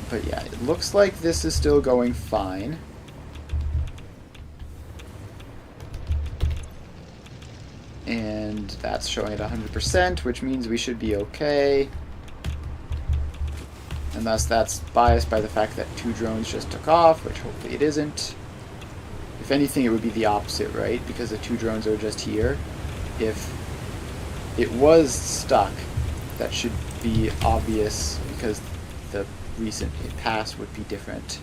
[SPEAKER 1] But yeah, it looks like this is still going fine. And that's showing at 100%, which means we should be okay. Unless that's biased by the fact that 2 drones just took off, which hopefully it isn't. If anything, it would be the opposite, right? Because the 2 drones are just here. If it was stuck, that should be obvious because the recent pass would be different.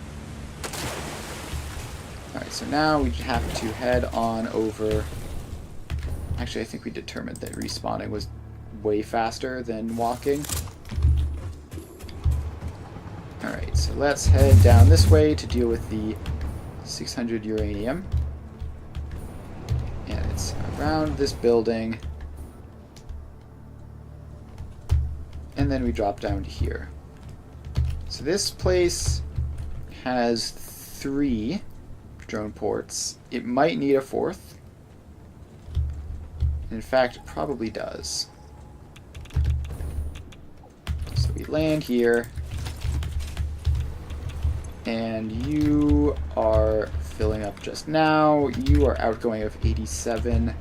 [SPEAKER 1] Alright, so now we have to head on over. Actually, I think we determined that respawning was way faster than walking. Alright, so let's head down this way to deal with the 600 uranium. And it's around this building. And then we drop down to here. So this place has 3 drone ports. It might need a 4th. In fact, it probably does. So we land here. And you are filling up just now. You are outgoing of 87.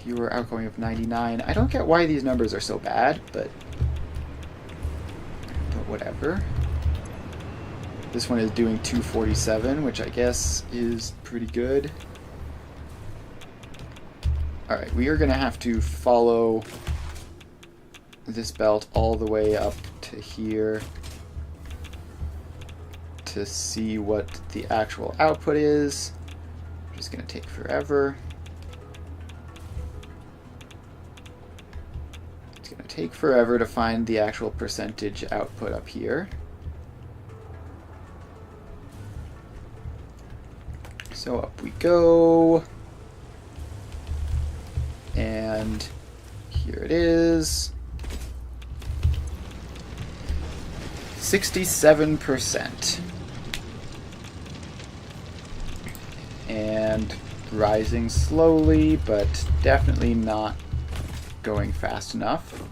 [SPEAKER 1] You are outgoing of 99. I don't get why these numbers are so bad, but whatever. This one is doing 247, which I guess is pretty good. Alright, we are going to have to follow this belt all the way up to here to see what the actual output is, which is going to take forever. It's going to take forever to find the actual percentage output up here. So up we go. And here it is. 67%. And rising slowly, but definitely not going fast enough.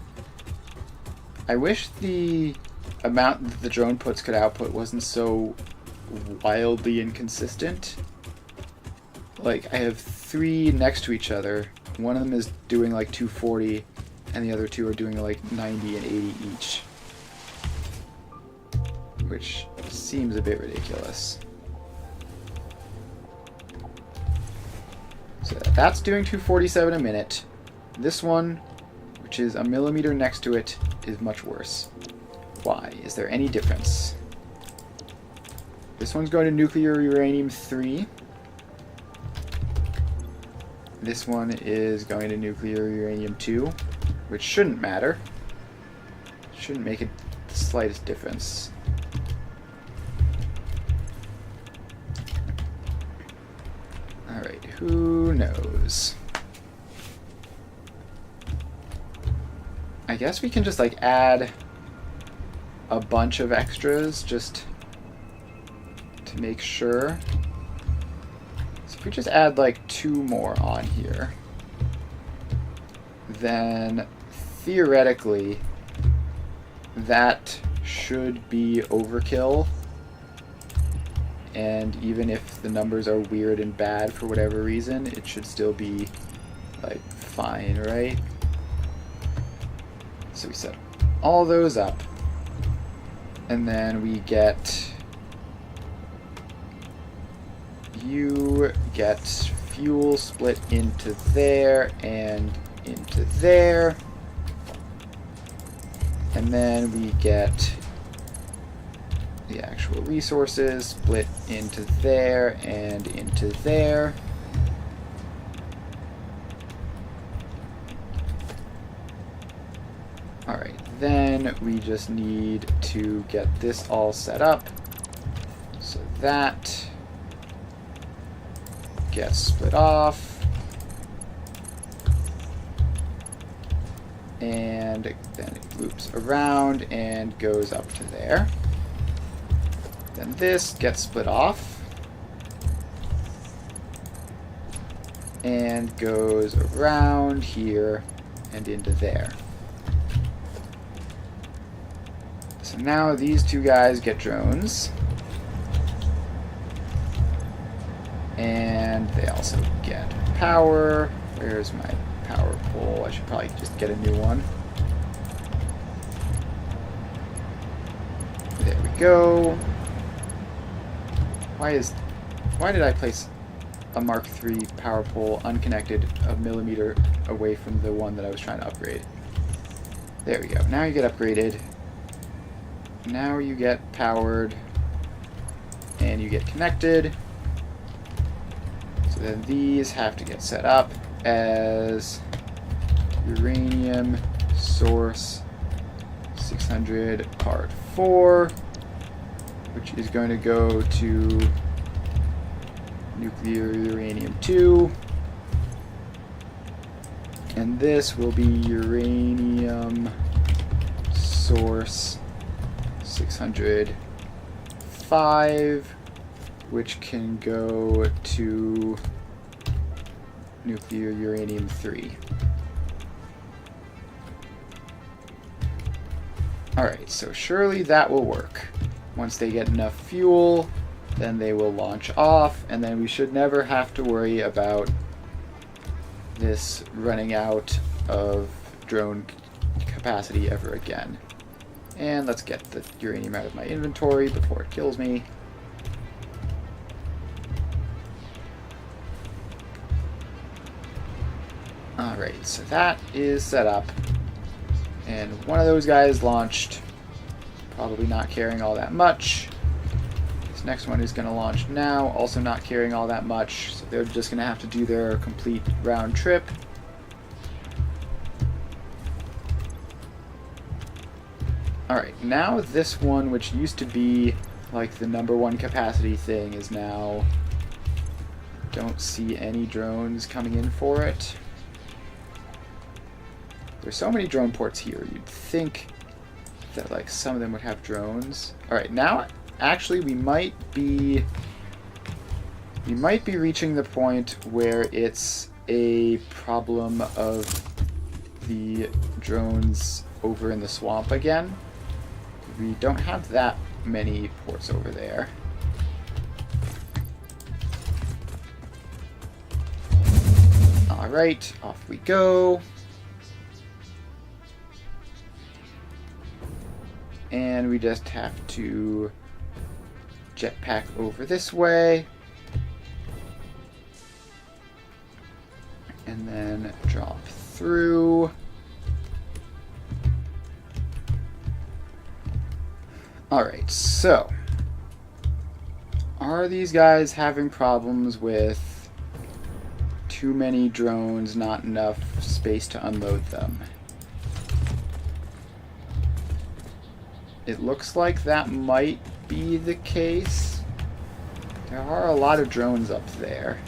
[SPEAKER 1] I wish the amount that the drone puts could output wasn't so wildly inconsistent. Like, I have 3 next to each other. One of them is doing like 240, and the other 2 are doing like 90 and 80 each. Which seems a bit ridiculous. So that's doing 247 a minute. This one, which is a millimeter next to it, is much worse. Why? Is there any difference? This one's going to nuclear uranium 3. This one is going to nuclear uranium 2, which shouldn't matter. Shouldn't make it the slightest difference. Alright, who knows? I guess we can just like add a bunch of extras just to make sure. So if we just add like 2 more on here, then theoretically that should be overkill. And even if the numbers are weird and bad for whatever reason, it should still be like fine, right? So we set all those up, and then we get, you get fuel split into there and into there, and then we get the actual resources split into there and into there. Alright, then we just need to get this all set up so that gets split off, and then it loops around and goes up to there. Then this gets split off and goes around here and into there. So now these 2 guys get drones, and they also get power. Where's my power pole? I should probably just get a new one. There we go. Why did I place a Mark III power pole unconnected a millimeter away from the one that I was trying to upgrade? There we go. Now you get upgraded. Now you get powered. And you get connected. So then these have to get set up as uranium source 600 part 4. Which is going to go to nuclear uranium 2. And this will be uranium source 605, which can go to nuclear uranium 3. Alright, so surely that will work. Once they get enough fuel, then they will launch off, and then we should never have to worry about this running out of drone capacity ever again. And let's get the uranium out of my inventory before it kills me. Alright, so that is set up. And one of those guys launched. Probably not caring all that much. This next one is going to launch now, also not caring all that much. So they're just going to have to do their complete round trip. Alright, now this one, which used to be like the #1 capacity thing, is now... Don't see any drones coming in for it. There's so many drone ports here, you'd think that like some of them would have drones. Alright, now actually we might be reaching the point where it's a problem of the drones over in the swamp again. We don't have that many ports over there. Alright, off we go. And we just have to jetpack over this way. And then drop through. Alright, so are these guys having problems with too many drones, not enough space to unload them? It looks like that might be the case. There are a lot of drones up there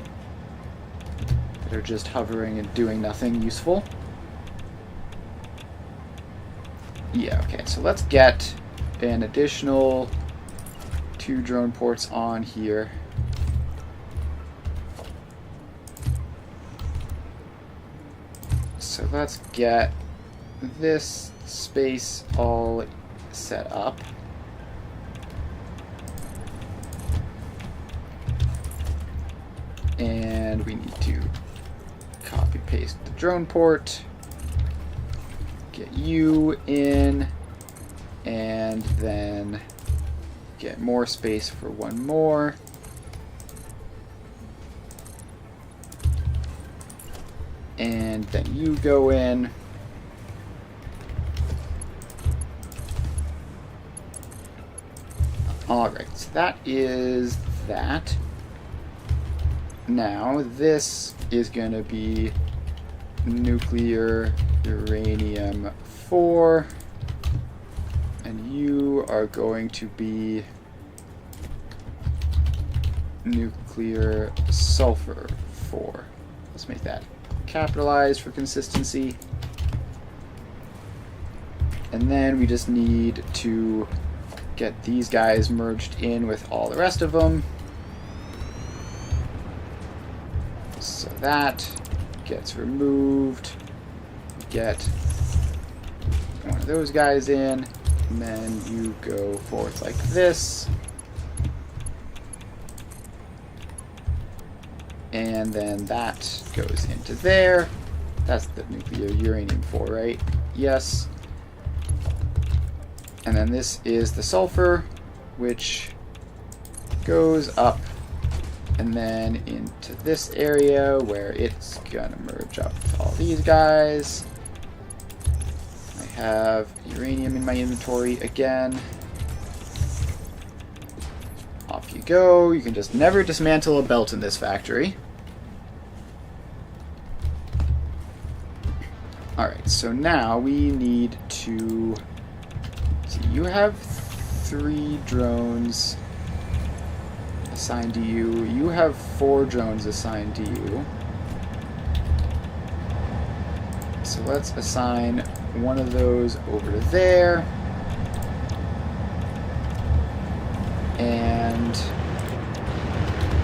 [SPEAKER 1] that are just hovering and doing nothing useful. Yeah, okay, so let's get an additional 2 drone ports on here. So let's get this space all set up. And we need to copy paste the drone port, get you in, and then get more space for one more. And then you go in. Alright, so that is that. Now, this is going to be nuclear uranium 4. And you are going to be nuclear sulfur 4. Let's make that capitalized for consistency. And then we just need to get these guys merged in with all the rest of them. So that gets removed. Get one of those guys in, and then you go forwards like this. And then that goes into there. That's the nuclear uranium 4, right? Yes. And then this is the sulfur, which goes up and then into this area where it's gonna merge up with all these guys. I have uranium in my inventory again. Off you go. You can just never dismantle a belt in this factory. Alright, so now we need to see, you have 3 drones assigned to you. You have 4 drones assigned to you. So let's assign one of those over to there. And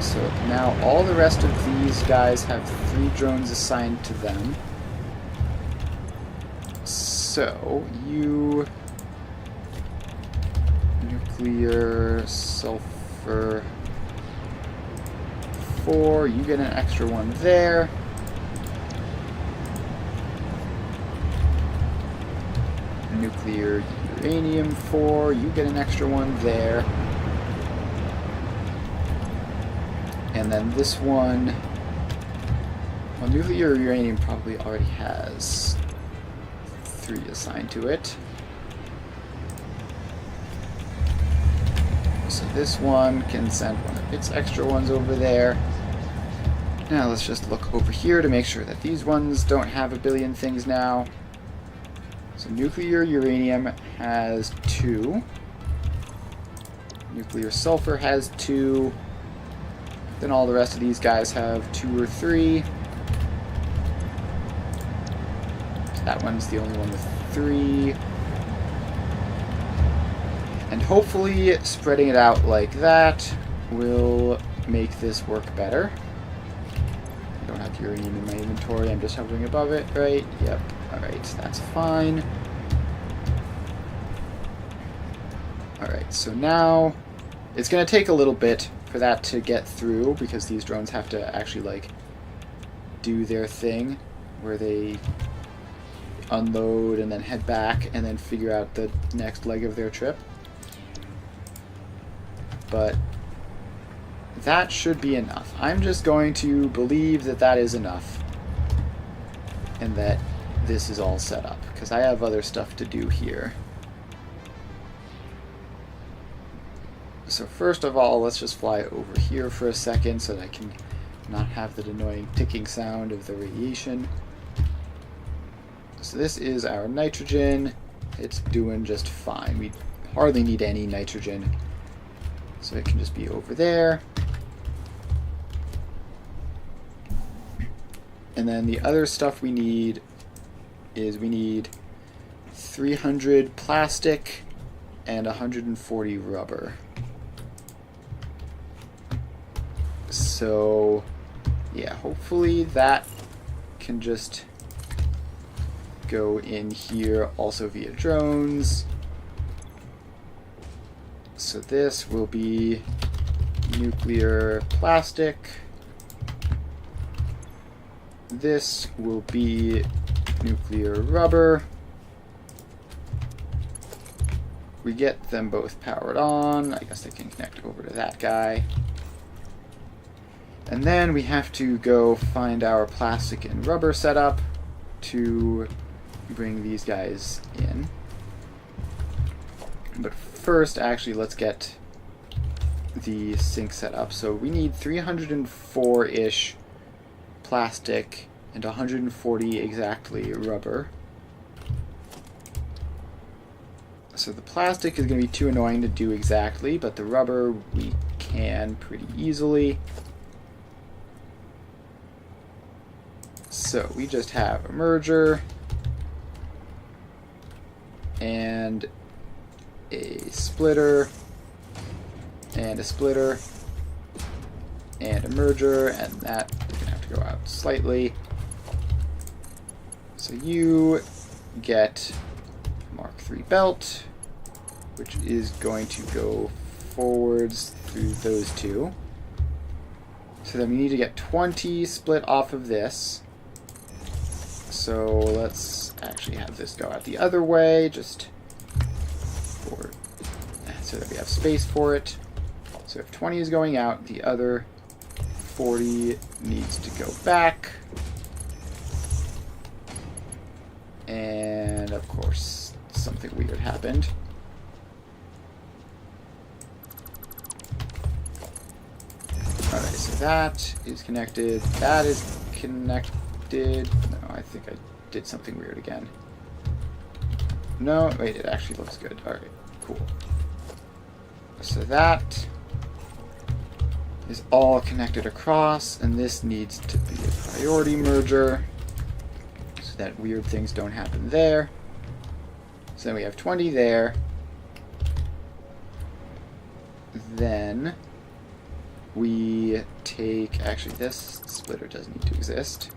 [SPEAKER 1] so now all the rest of these guys have 3 drones assigned to them. So you nuclear sulfur 4, you get an extra one there. Nuclear uranium 4, you get an extra one there. And then this one, well, nuclear uranium probably already has 3 assigned to it. So this one can send one of its extra ones over there. Now let's just look over here to make sure that these ones don't have a billion things now. So nuclear uranium has 2. Nuclear sulfur has 2. Then all the rest of these guys have 2 or 3. So that one's the only one with 3. And hopefully spreading it out like that will make this work better. I don't have uranium in my inventory, I'm just hovering above it, right? Yep, alright, that's fine. Alright, so now it's going to take a little bit for that to get through because these drones have to actually, like, do their thing where they unload and then head back and then figure out the next leg of their trip. But that should be enough. I'm just going to believe that that is enough and that this is all set up because I have other stuff to do here. So first of all, let's just fly over here for a second so that I can not have that annoying ticking sound of the radiation. So this is our nitrogen. It's doing just fine. We hardly need any nitrogen. So it can just be over there. And then the other stuff we need is we need 300 plastic, and 140 rubber. So, yeah, hopefully that can just go in here also via drones. So this will be nuclear plastic. This will be nuclear rubber. We get them both powered on. I guess they can connect over to that guy. And then we have to go find our plastic and rubber setup to bring these guys in. But first, actually, let's get the sink set up. So we need 304-ish plastic and 140 exactly rubber. So the plastic is going to be too annoying to do exactly, but the rubber we can pretty easily. So we just have a merger and a splitter and a splitter and a merger, and that is going to have to go out slightly. So you get Mark III belt, which is going to go forwards through those two. So then we need to get 20 split off of this. So let's actually have this go out the other way, just for, so that we have space for it. So if 20 is going out, the other 40 needs to go back. And of course, something weird happened. Alright, so that is connected. That is connected. No, I think I did something weird again. No, wait, it actually looks good. Alright, cool. So that is all connected across, and this needs to be a priority merger so that weird things don't happen there. So then we have 20 there. Then we take, actually this splitter doesn't need to exist.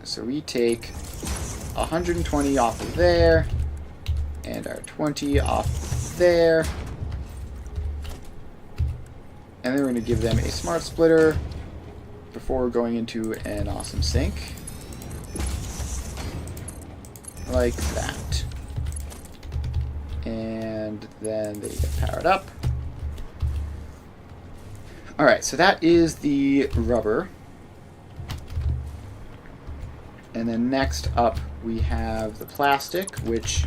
[SPEAKER 1] So we take 120 off of there, and our 20 off there. And then we're going to give them a smart splitter before going into an awesome sink. Like that. And then they get powered up. Alright, so that is the rubber. And then next up we have the plastic, which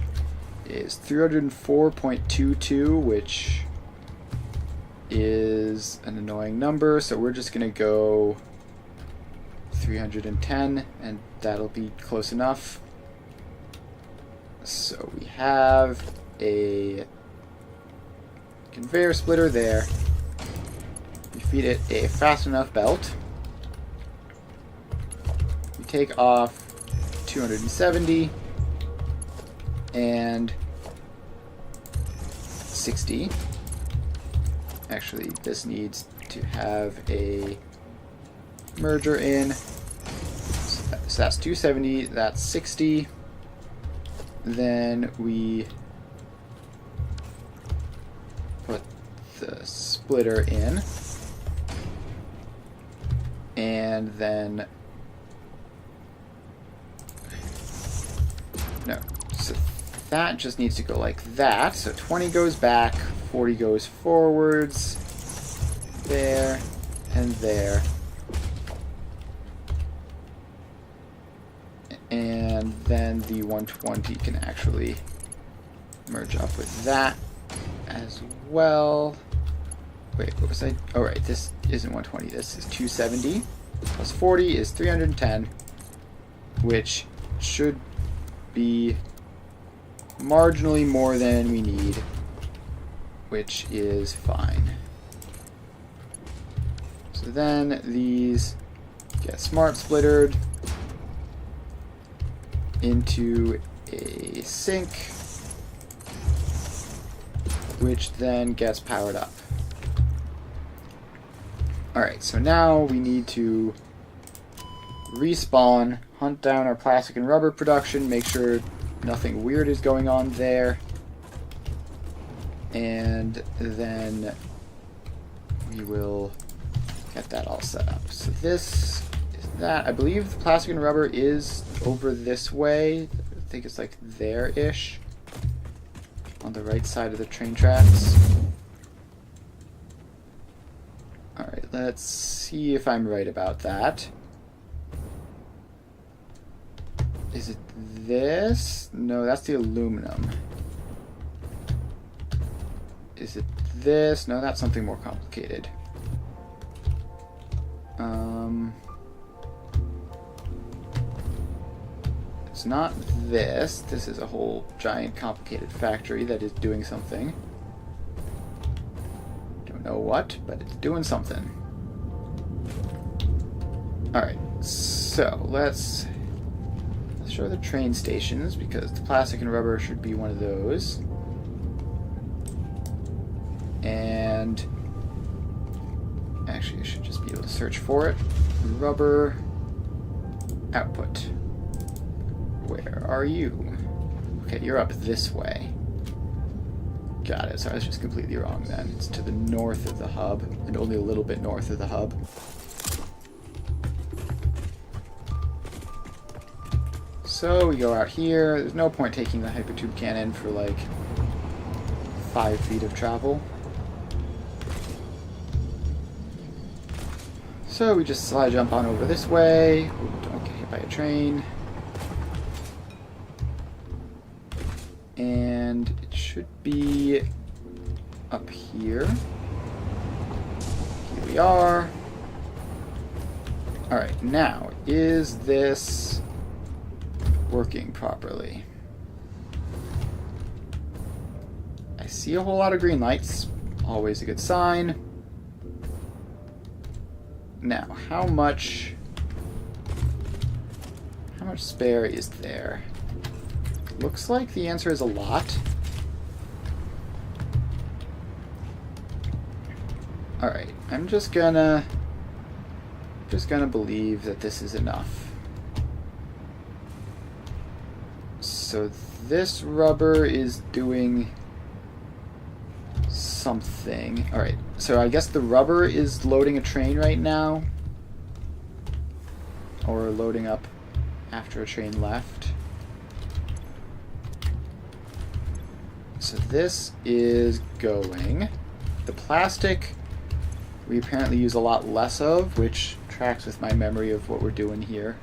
[SPEAKER 1] is 304.22, which is an annoying number, so we're just going to go 310, and that'll be close enough. So we have a conveyor splitter there. We feed it a fast enough belt. We take off 270 and 60. Actually, this needs to have a merger in. So that's 270, that's 60. Then we put the splitter in. And then no, so that just needs to go like that. So 20 goes back, 40 goes forwards, there, and there. And then the 120 can actually merge up with that as well. Wait, what was I? Oh, right, this isn't 120, this is 270. Plus 40 is 310, which should be marginally more than we need, which is fine. So then these get smart splittered into a sink, which then gets powered up. Alright, so now we need to respawn, hunt down our plastic and rubber production, make sure nothing weird is going on there, and then we will get that all set up. So this is that. I believe the plastic and rubber is over this way. I think it's like there-ish, on the right side of the train tracks. Alright, let's see if I'm right about that. Is it this? No, that's the aluminum. Is it this? No, that's something more complicated. It's not this. This is a whole giant complicated factory that is doing something. Don't know what, but it's doing something. Alright, so let's show the train stations, because the plastic and rubber should be one of those. And actually I should just be able to search for it. Rubber output. Where are you? Okay, you're up this way. Got it. So I was just completely wrong then. It's to the north of the hub, and only a little bit north of the hub. So we go out here. There's no point taking the hypertube cannon for like 5 feet of travel. So we just slide jump on over this way. Ooh, don't get hit by a train. And it should be up here. Here we are. Alright, now, is this working properly? I see a whole lot of green lights. Always a good sign. Now, how much spare is there? Looks like the answer is a lot. Alright, I'm just gonna believe that this is enough. So this rubber is doing something. Alright, so I guess the rubber is loading a train right now. Or loading up after a train left. So this is going. The plastic we apparently use a lot less of, which tracks with my memory of what we're doing here.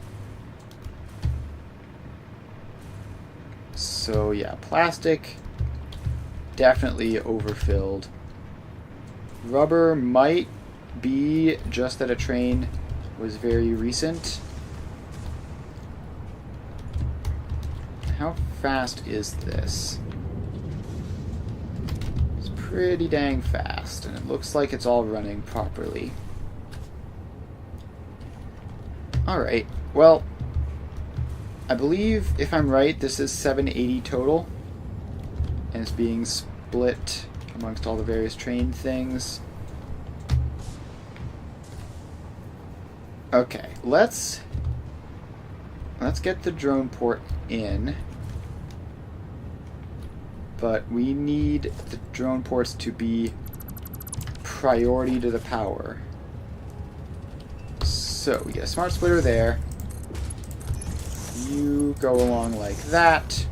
[SPEAKER 1] So yeah, plastic definitely overfilled. Rubber might be just that a train was very recent. How fast is this? It's pretty dang fast, and it looks like it's all running properly. Alright, well, I believe, if I'm right, this is 780 total, and it's being split amongst all the various train things. Okay, let's get the drone port in, but we need the drone ports to be priority to the power. So we get a smart splitter there. You go along like that.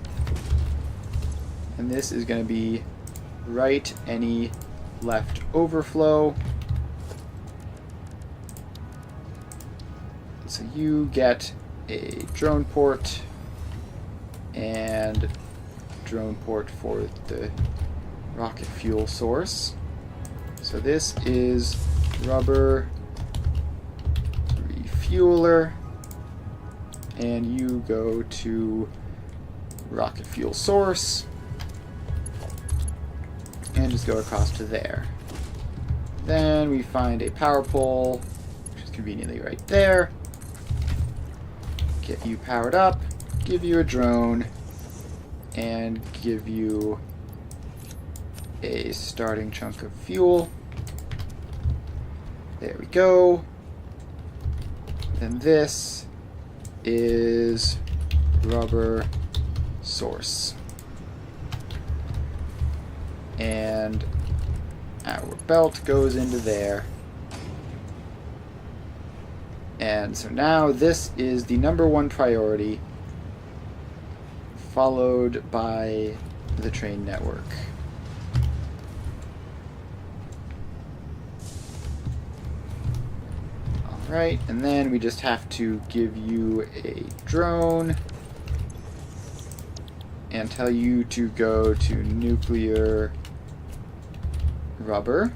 [SPEAKER 1] And this is going to be right any left overflow. So you get a drone port and drone port for the rocket fuel source. So this is rubber refueler, and you go to rocket fuel source and just go across to there. Then we find a power pole, which is conveniently right there. Get you powered up, give you a drone, and give you a starting chunk of fuel. There we go. Then this is rubber source. And our belt goes into there. And so now this is the #1 priority, followed by the train network. Alright, and then we just have to give you a drone and tell you to go to nuclear rubber.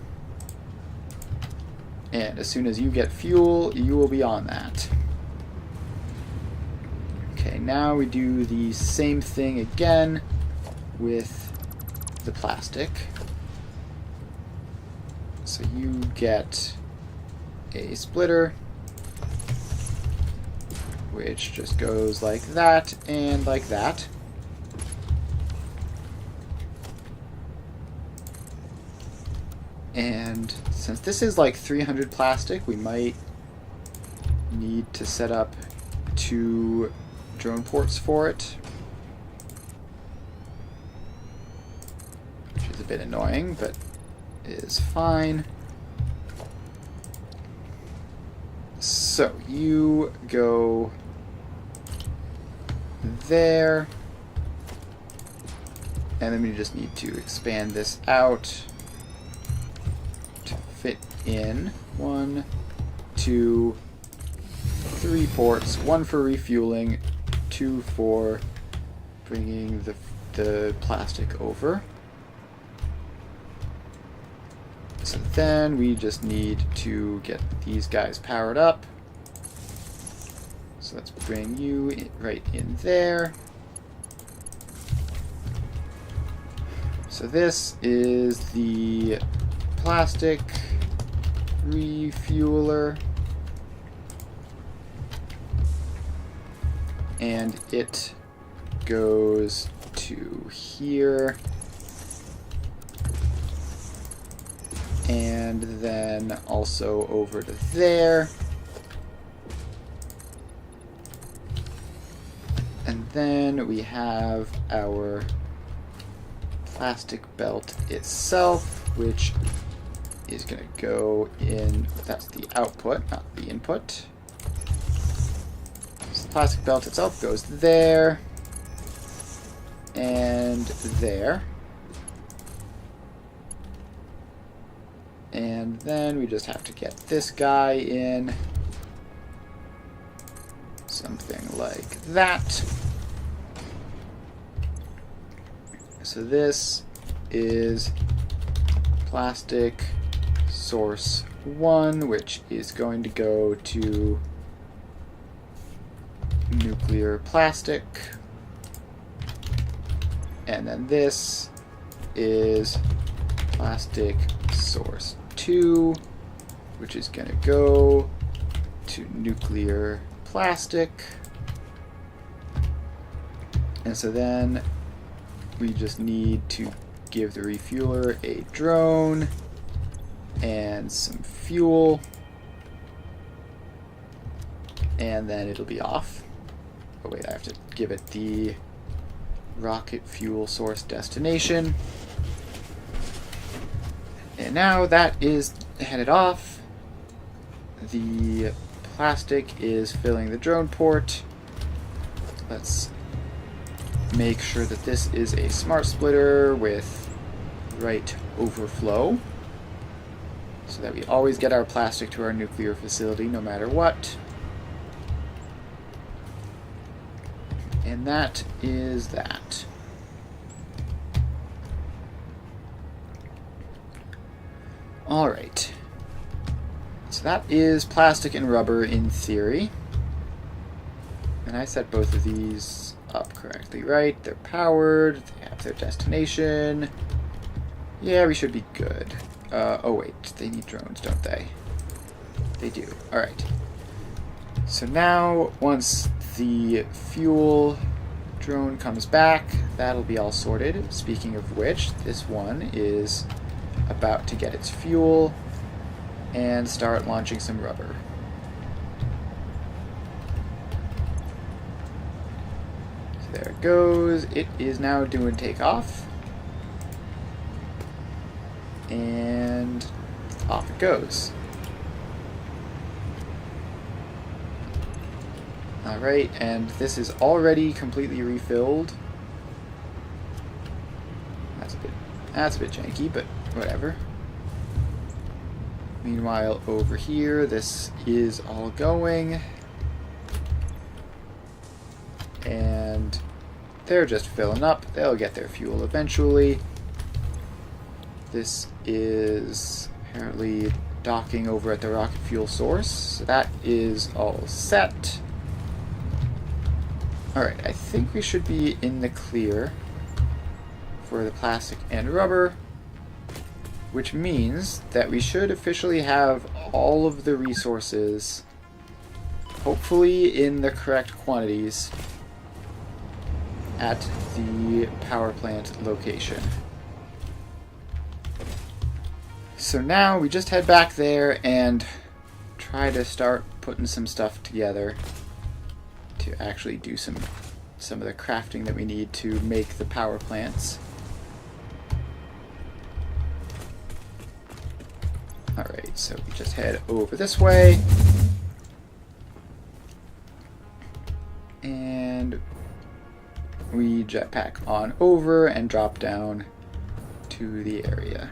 [SPEAKER 1] And as soon as you get fuel, you will be on that. Okay, now we do the same thing again with the plastic. So you get a splitter, which just goes like that and like that. And since this is like 300 plastic, we might need to set up 2 drone ports for it, which is a bit annoying, but is fine. So you go there, and then we just need to expand this out to fit in 1, 2, 3 ports, 1 for refueling, 2 for bringing the plastic over. So then we just need to get these guys powered up. So let's bring you right in there. So this is the plastic refueler, and it goes to here, and then also over to there, and then we have our plastic belt itself, which is going to go in. That's the output, not the input. So the plastic belt itself goes there and there. And then we just have to get this guy in. Something like that. So this is plastic source 1, which is going to go to nuclear plastic. And then this is plastic source 2, which is going to go to nuclear plastic. And so then we just need to give the refueler a drone and some fuel, and then it'll be off. Oh wait, I have to give it the rocket fuel source destination. And now that is headed off. The plastic is filling the drone port. Let's make sure that this is a smart splitter with right overflow, so that we always get our plastic to our nuclear facility no matter what. And that is that. Alright. So that is plastic and rubber in theory. And I set both of these up correctly, right? They're powered, they have their destination. Yeah, we should be good. Oh wait, they need drones, don't they? They do. Alright. So now, once the fuel Drone comes back. That'll be all sorted. Speaking of which, this one is about to get its fuel and start launching some rubber. So there it goes. It is now doing takeoff. And off it goes. Alright, and this is already completely refilled. That's a bit janky, but whatever. Meanwhile, over here, this is all going. And they're just filling up. They'll get their fuel eventually. This is apparently docking over at the rocket fuel source. So that is all set. Alright, I think we should be in the clear for the plastic and rubber, which means that we should officially have all of the resources, hopefully in the correct quantities, at the power plant location. So now we just head back there and try to start putting some stuff together to actually do some of the crafting that we need to make the power plants. Alright, so we just head over this way. And we jetpack on over and drop down to the area.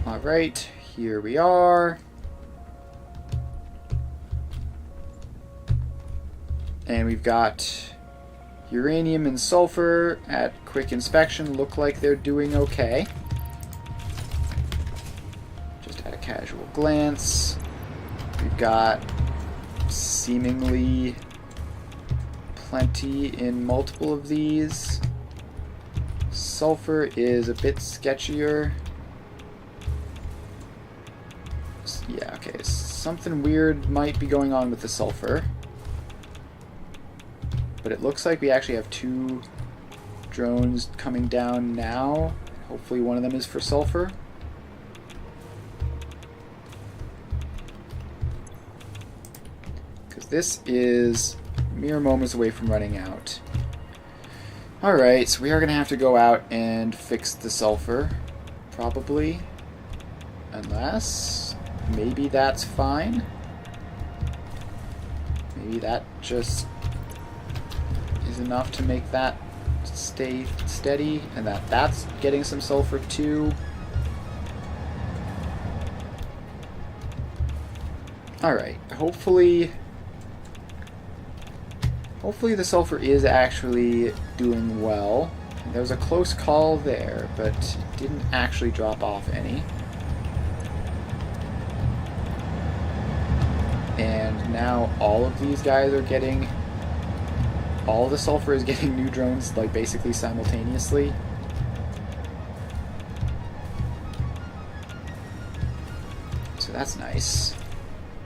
[SPEAKER 1] Alright, here we are. And we've got uranium and sulfur at quick inspection look like they're doing okay. Just at a casual glance. We've got seemingly plenty in multiple of these. Sulfur is a bit sketchier. Yeah, okay, something weird might be going on with the sulfur. But it looks like we actually have 2 drones coming down now. Hopefully one of them is for sulfur. Because this is mere moments away from running out. Alright, so we are going to have to go out and fix the sulfur. Probably. Unless maybe that's fine. Maybe that just is enough to make that stay steady, and that's getting some sulfur too. Alright, hopefully the sulfur is actually doing well. There was a close call there, but it didn't actually drop off any. And now all of these guys are getting... all the sulfur is getting new drones, like, basically simultaneously. So that's nice.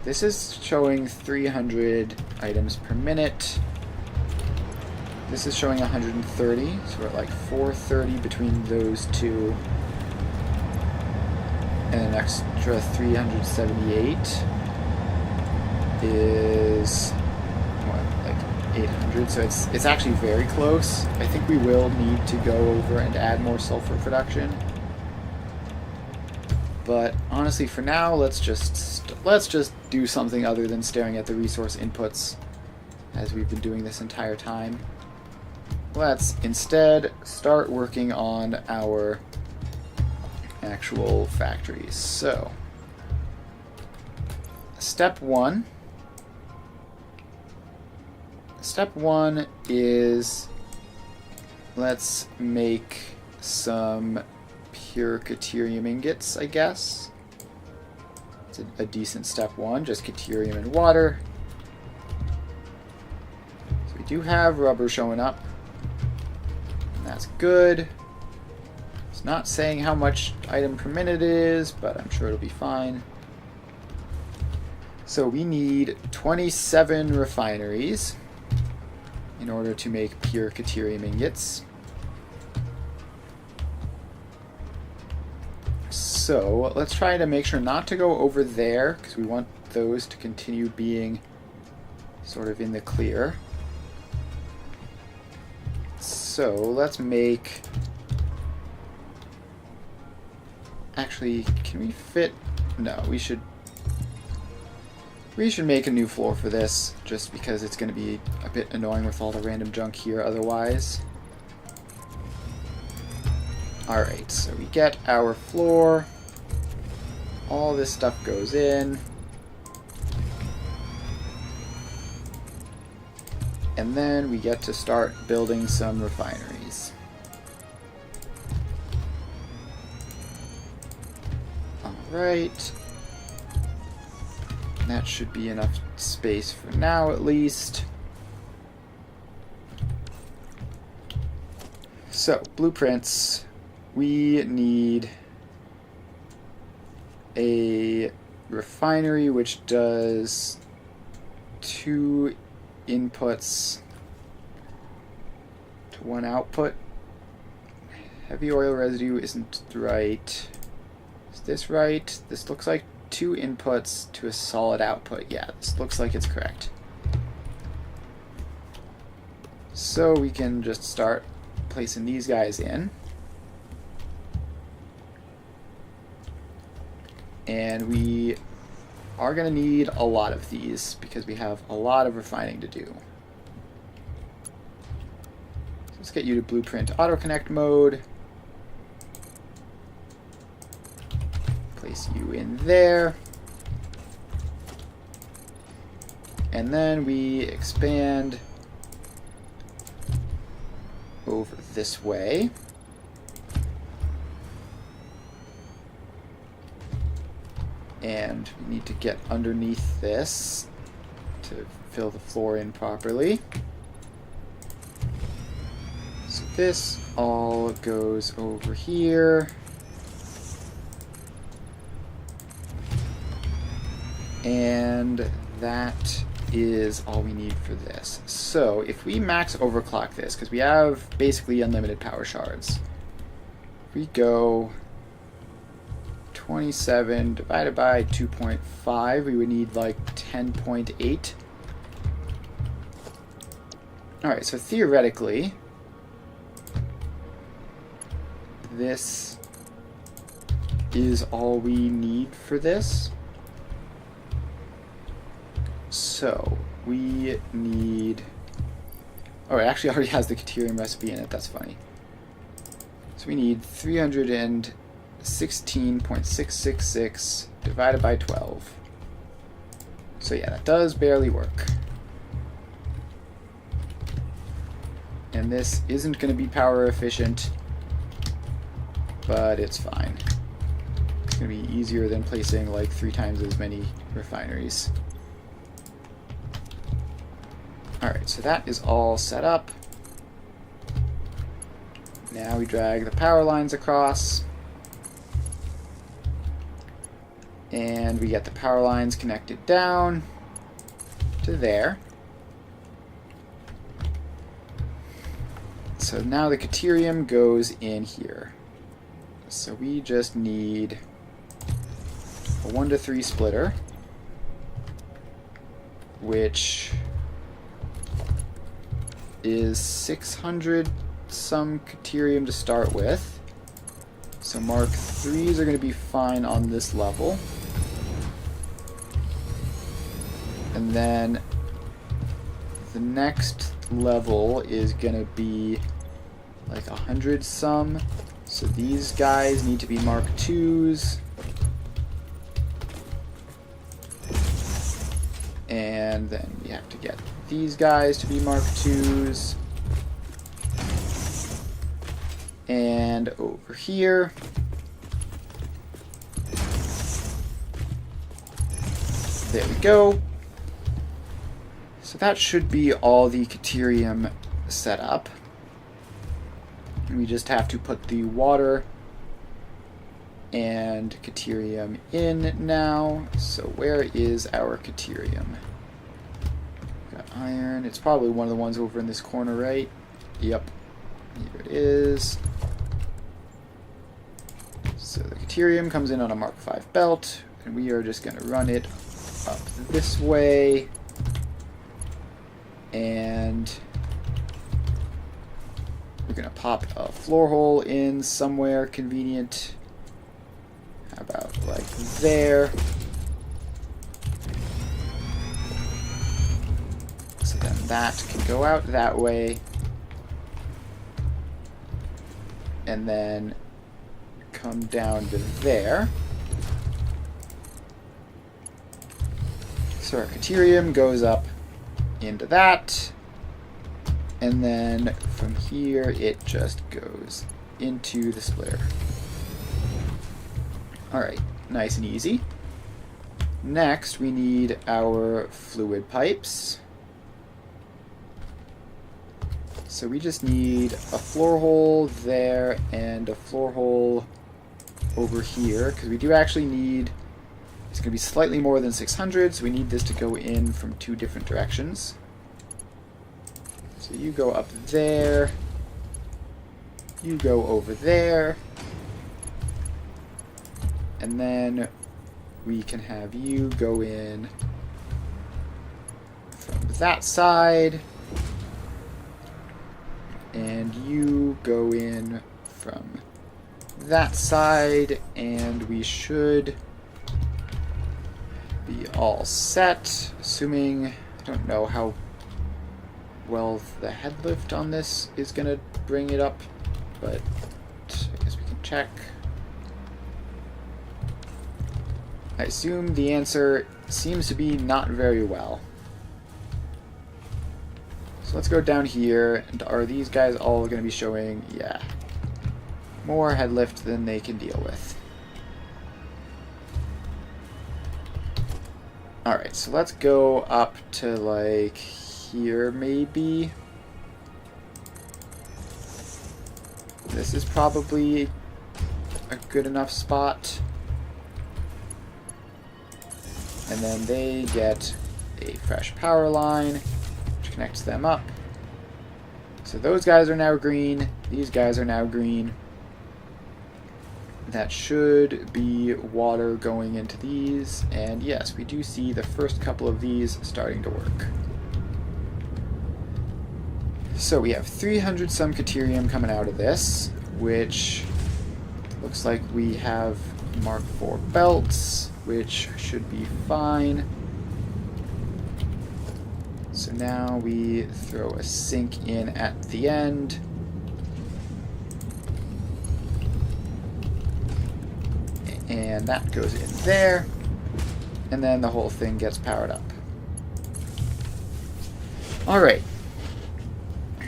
[SPEAKER 1] This is showing 300 items per minute. This is showing 130, so we're at like 430 between those two. And an extra 378 is what, like 800, so it's actually very close. I think we will need to go over and add more sulfur production. But honestly, for now, let's just do something other than staring at the resource inputs as we've been doing this entire time. Let's instead start working on our actual factories. So, step one is, let's make some pure caterium ingots, I guess. It's a decent step one, just caterium and water. So we do have rubber showing up. And that's good. It's not saying how much item per minute it is, but I'm sure it'll be fine. So we need 27 refineries in order to make pure Caterium ingots. So let's try to make sure not to go over there, because we want those to continue being sort of in the clear. So let's make... Actually, can we fit... No, we should make a new floor for this, just because it's going to be a bit annoying with all the random junk here otherwise. Alright, so we get our floor. All this stuff goes in. And then we get to start building some refineries. Alright. That should be enough space for now, at least. So, blueprints. We need a refinery which does 2 inputs to 1 output. Heavy oil residue isn't right. Is this right? This looks like 2 inputs to a solid output. Yeah, this looks like it's correct. So we can just start placing these guys in. And we are going to need a lot of these because we have a lot of refining to do. So let's get you to blueprint auto connect mode. Place you in there. And then we expand over this way. And we need to get underneath this to fill the floor in properly. So this all goes over here. And that is all we need for this. So if we max overclock this, because we have basically unlimited power shards, if we go 27 divided by 2.5, we would need like 10.8. Alright, so theoretically, this is all we need for this. So, we need... Oh, it actually already has the Caterium recipe in it, that's funny. So we need 316.666 divided by 12. So yeah, that does barely work. And this isn't going to be power efficient, but it's fine. It's going to be easier than placing like 3 times as many refineries. Alright, so that is all set up. Now we drag the power lines across. And we get the power lines connected down to there. So now the Caterium goes in here. So we just need a 1-to-3 splitter, which is 600 some Caterium to start with. So Mark 3s are going to be fine on this level. And then the next level is going to be like 100 some. So these guys need to be Mark 2s. And then we have to get these guys to be Mark 2s. And over here, there we go. So that should be all the Caterium set up. And we just have to put the water and Caterium in now. So where is our Caterium? Got iron. It's probably one of the ones over in this corner, right? Yep. Here it is. So the Caterium comes in on a Mark 5 belt, and we are just going to run it up this way. And we're going to pop a floor hole in somewhere convenient. How about like there? So then that can go out that way. And then come down to there. So our Caterium goes up into that. And then from here it just goes into the splitter. Alright, nice and easy. Next we need our fluid pipes. So we just need a floor hole there and a floor hole over here, because we do actually need, it's going to be slightly more than 600, so we need this to go in from 2 different directions. So you go up there, you go over there, and then we can have you go in from that side, and you go in from that side, and we should be all set, assuming, I don't know how well the head lift on this is going to bring it up, but I guess we can check. I assume the answer seems to be not very well. So let's go down here, and are these guys all going to be showing, yeah, more head lift than they can deal with. Alright, so let's go up to like here maybe. This is probably a good enough spot. And then they get a fresh power line, which connects them up. So those guys are now green, these guys are now green. That should be water going into these, and yes, we do see the first couple of these starting to work. So we have 300 some Caterium coming out of this, which looks like we have Mark 4 belts, which should be fine. So now we throw a sink in at the end. And that goes in there. And then the whole thing gets powered up. Alright.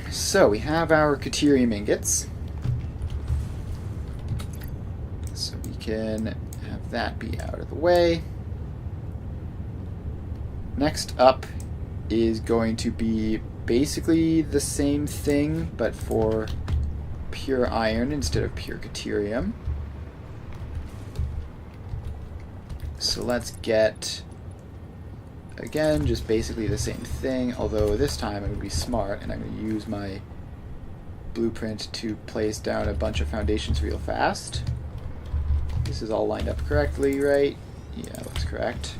[SPEAKER 1] So we have our Caterium ingots. So we can have that be out of the way. Next up is going to be basically the same thing, but for pure iron instead of pure Caterium. So let's get, again, just basically the same thing, although this time it would be smart, and I'm going to use my blueprint to place down a bunch of foundations real fast. This is all lined up correctly, right? Yeah, that's correct.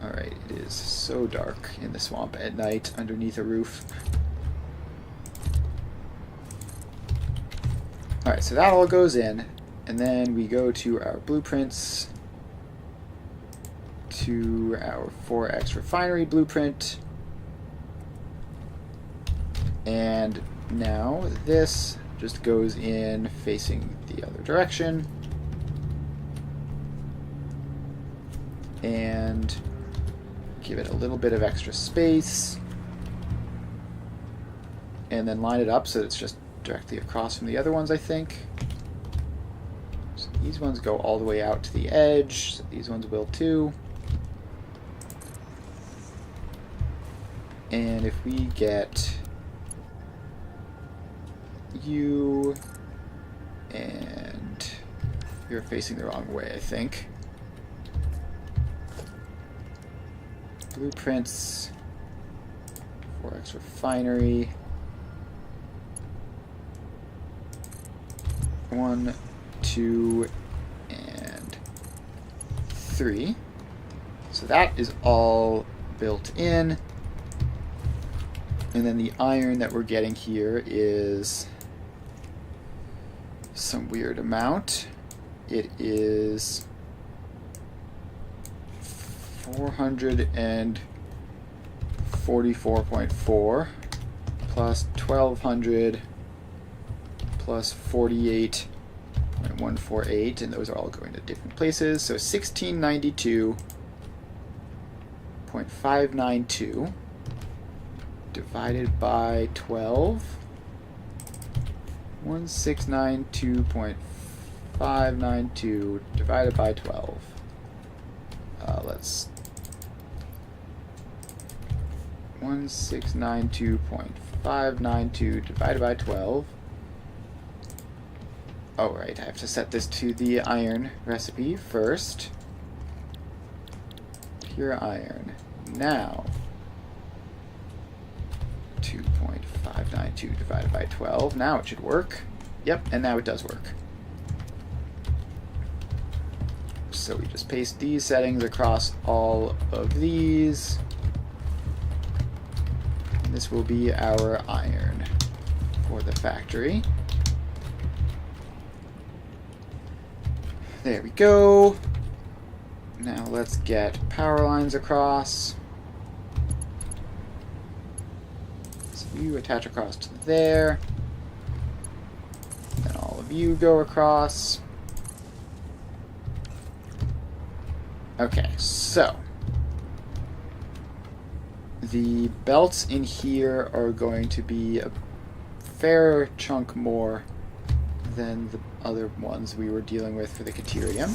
[SPEAKER 1] Alright, it is so dark in the swamp at night underneath a roof. Alright, so that all goes in, and then we go to our blueprints, to our 4X refinery blueprint, and now this just goes in facing the other direction, and give it a little bit of extra space, and then line it up so that it's just directly across from the other ones, I think. So these ones go all the way out to the edge, so these ones will too. And if we get you, and you're facing the wrong way, I think. Blueprints, 4X refinery. 1, 2, and 3. So that is all built in. And then the iron that we're getting here is some weird amount. It is 444.4 plus 1200 plus 48.148, and those are all going to different places. So 1692.592 divided by 12. 1692.592 divided by 12. Let's 1692.592 divided by 12. Oh, right, I have to set this to the iron recipe first. Pure iron. Now, 2.592 divided by 12. Now it should work. Yep, and now it does work. So we just paste these settings across all of these. And this will be our iron for the factory. There we go. Now let's get power lines across. So you attach across to there. Then all of you go across. Okay, so the belts in here are going to be a fair chunk more than the other ones we were dealing with for the Caterium.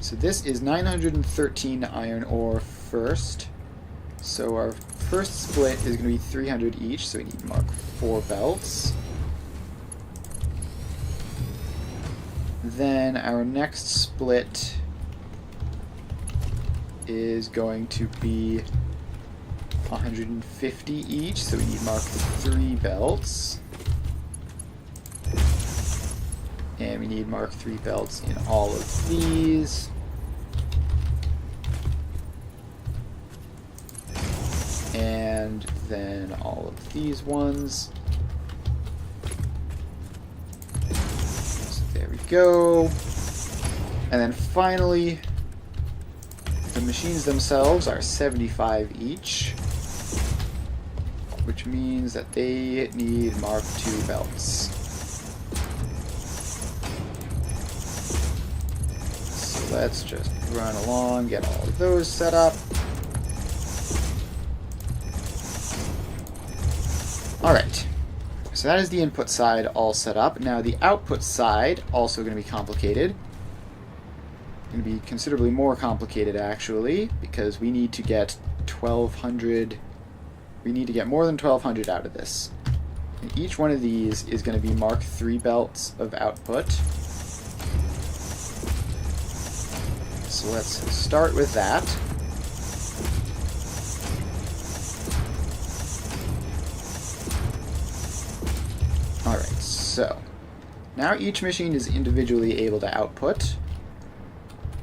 [SPEAKER 1] So this is 913 iron ore first. So our first split is going to be 300 each, so we need to mark 4 belts. Then our next split is going to be 150 each, so we need to mark 3 belts. And we need mark 3 belts in all of these. And then all of these ones. So there we go. And then finally, the machines themselves are 75 each, which means that they need mark 2 belts. Let's just run along, get all of those set up. Alright, so that is the input side all set up. Now the output side, also going to be complicated. Going to be considerably more complicated actually, because we need to get 1200, we need to get more than 1200 out of this. And each one of these is going to be mark 3 belts of output. So let's start with that. Alright, so now each machine is individually able to output.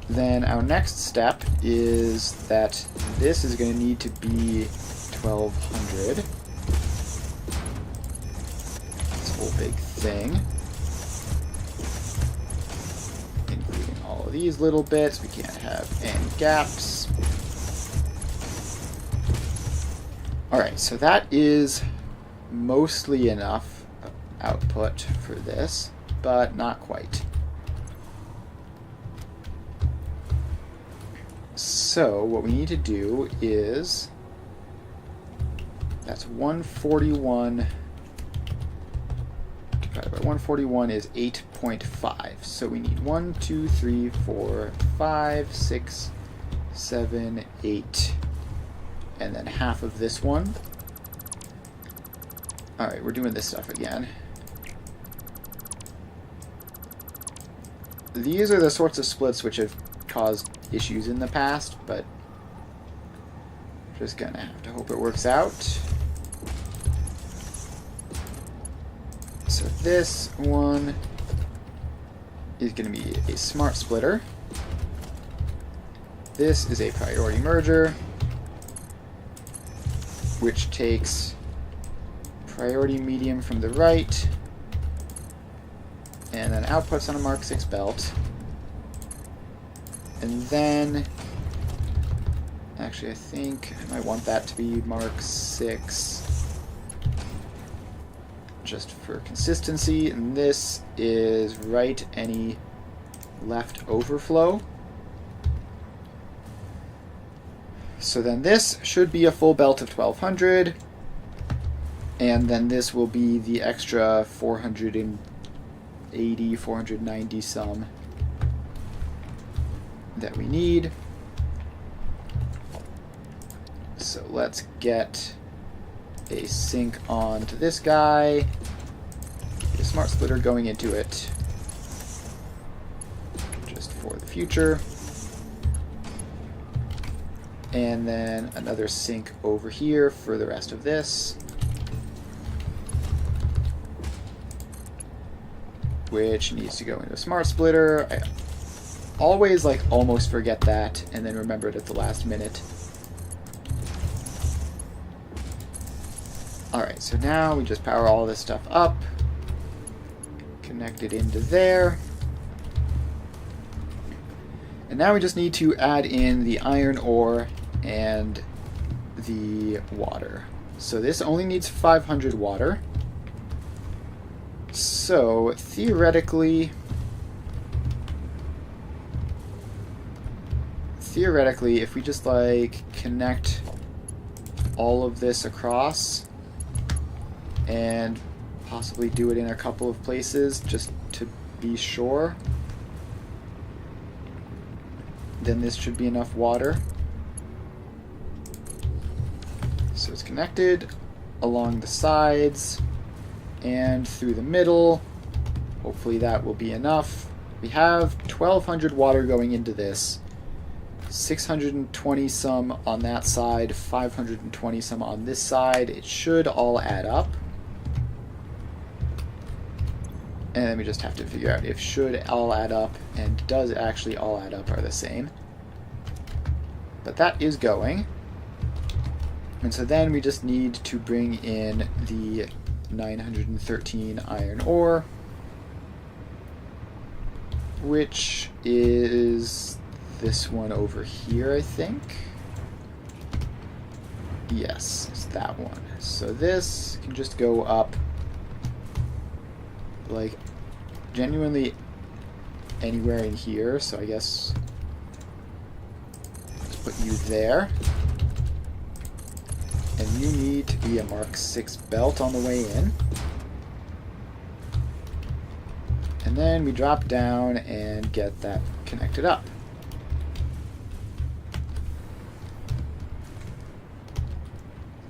[SPEAKER 1] Then our next step is that this is going to need to be 1200. This whole big thing. All of these little bits, we can't have any gaps. Alright, so that is mostly enough output for this, but not quite. So what we need to do is, that's 141 divided by 141 is 8.5. So we need 1, 2, 3, 4, 5, 6, 7, 8, and then half of this one. Alright, we're doing this stuff again. these are the sorts of splits which have caused issues in the past, but just gonna have to hope it works out. So this one is going to be a smart splitter. This is a priority merger, which takes priority medium from the right and then outputs on a Mark 6 belt. And then, actually I think I might want that to be Mark 6 just for consistency, and this is right any left overflow. So then this should be a full belt of 1200, and then this will be the extra 480, 490 some that we need. So let's get a sync on to this guy, a smart splitter going into it just for the future, and then another sync over here for the rest of this, which needs to go into a smart splitter. I always almost forget that and then remember it at the last minute. Alright, so now we just power all this stuff up, connect it into there, and now we just need to add in the iron ore and the water. So this only needs 500 water. So theoretically, if we just connect all of this across and possibly do it in a couple of places just to be sure, then this should be enough water. So it's connected along the sides and through the middle. Hopefully that will be enough. We have 1200 water going into this, 620 some on that side, 520 some on this side. It should all add up. And then we just have to figure out if should all add up and does actually all add up are the same. But that is going. And so then we just need to bring in the 913 iron ore, which is this one over here, I think. Yes, it's that one. So this can just go up genuinely anywhere in here, so I guess let's put you there. And you need to be a Mark 6 belt on the way in. And then we drop down and get that connected up.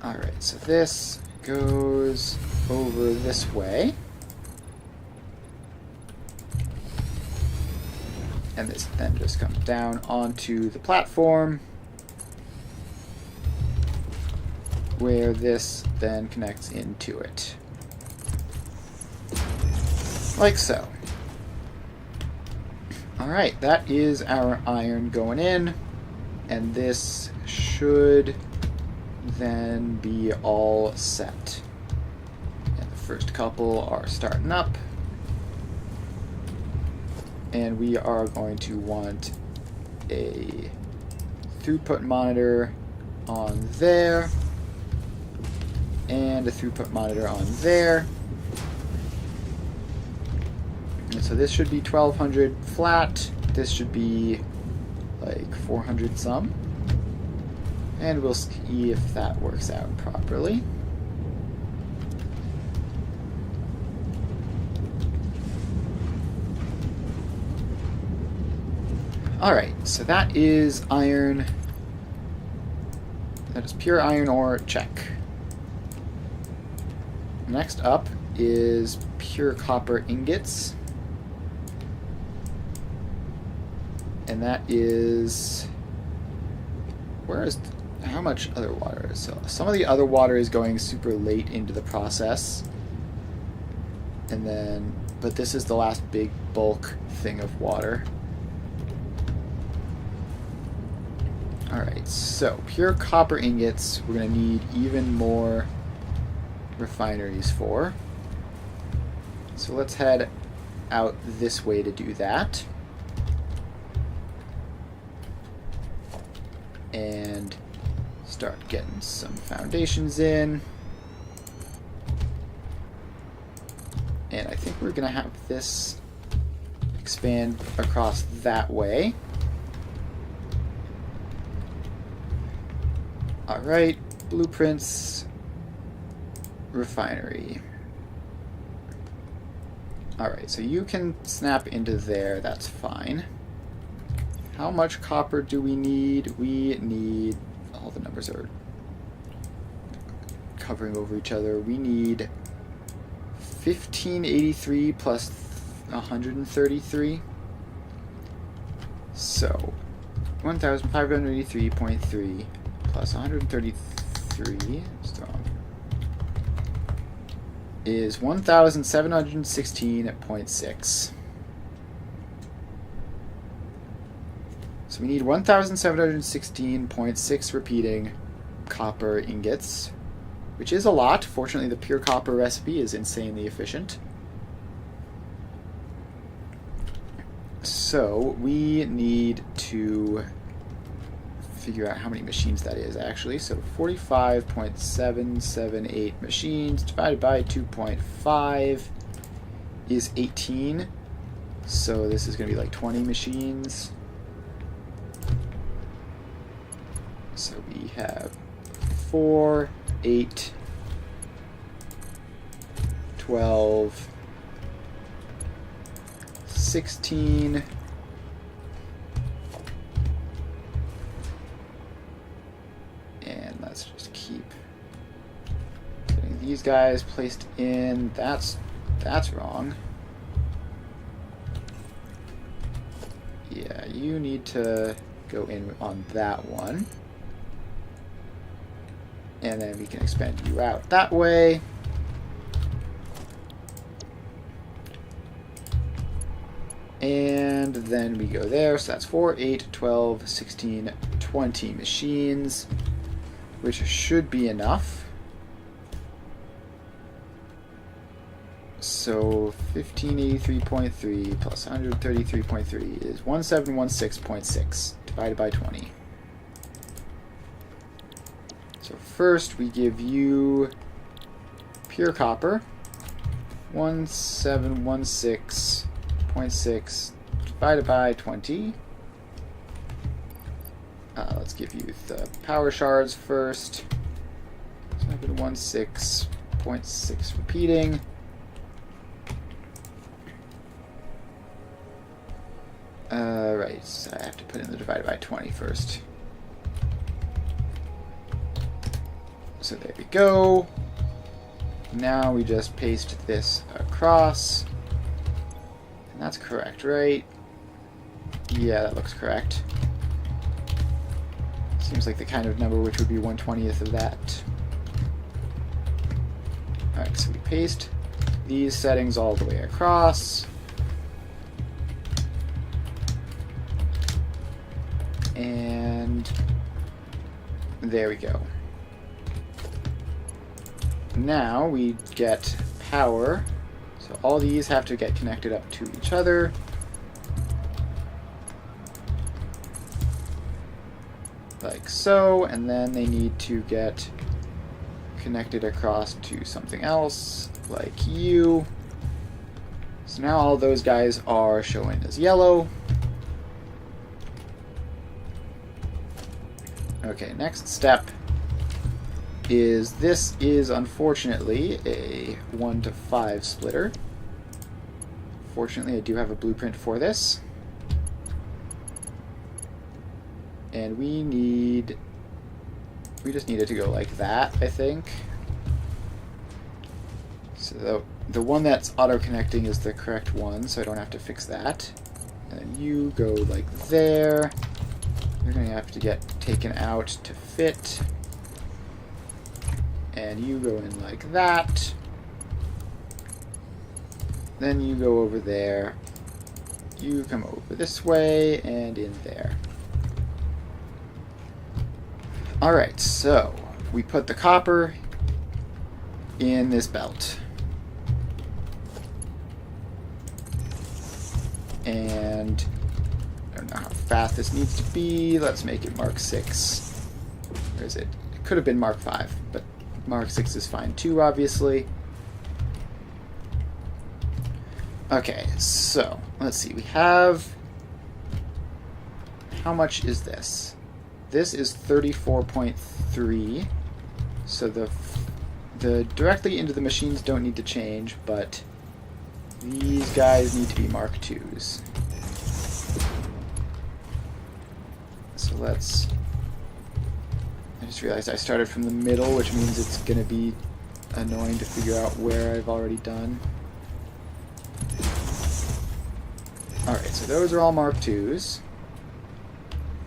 [SPEAKER 1] Alright, so this goes over this way. And this then just comes down onto the platform, where this then connects into it. Like so. Alright, that is our iron going in, and this should then be all set. And the first couple are starting up. And we are going to want a throughput monitor on there, and a throughput monitor on there. And so this should be 1200 flat, this should be 400 some, and we'll see if that works out properly. Alright, so that is iron. That is pure iron ore, check. Next up is pure copper ingots. And that is... Where is... How much other water is... So some of the other water is going super late into the process. And then... But this is the last big bulk thing of water. Alright, so pure copper ingots we're going to need even more refineries for. So let's head out this way to do that. And start getting some foundations in. And I think we're going to have this expand across that way. Alright, blueprints, refinery. Alright, so you can snap into there, that's fine. How much copper do we need? We need, all the numbers are covering over each other. We need 1583 plus 133. So, 1583.3 plus 133 is 1716.6. So we need 1716.6 repeating copper ingots, which is a lot. Fortunately, the pure copper recipe is insanely efficient. So we need to figure out how many machines that is, actually. So 45.778 machines divided by 2.5 is 18. So this is going to be like 20 machines. So we have 4, 8, 12, 16, and let's just keep getting these guys placed in. That's wrong. Yeah, you need to go in on that one. And then we can expand you out that way. And then we go there. So that's 4, 8, 12, 16, 20 machines, which should be enough. So 1583.3 plus 133.3 is 1716.6 divided by 20. So first we give you pure copper, 1716.6 divided by 20. Let's give you the power shards first. 716.6 repeating. Right, so I have to put in the divided by 20 first. So there we go. Now we just paste this across. And that's correct, right? Yeah, that looks correct. Seems like the kind of number which would be 1/20th of that. Alright, so we paste these settings all the way across. And there we go. Now we get power. So all these have to get connected up to each other. Like so, and then they need to get connected across to something else, like you. So now all those guys are showing as yellow. Okay, next step is this is unfortunately a 1-to-5 splitter. Fortunately, I do have a blueprint for this. And we just need it to go like that, I think. So the one that's auto-connecting is the correct one, so I don't have to fix that. And you go like there. You're going to have to get taken out to fit. And you go in like that. Then you go over there. You come over this way and in there. Alright, so we put the copper in this belt. And I don't know how fast this needs to be. Let's make it Mark 6. Where is it? It could have been Mark 5, but Mark 6 is fine too, obviously. Okay, so let's see. We have... How much is this? This is 34.3. So the directly into the machines don't need to change, but these guys need to be Mark 2s. So let's... I just realized I started from the middle, which means it's going to be annoying to figure out where I've already done. Alright, so those are all Mark 2s.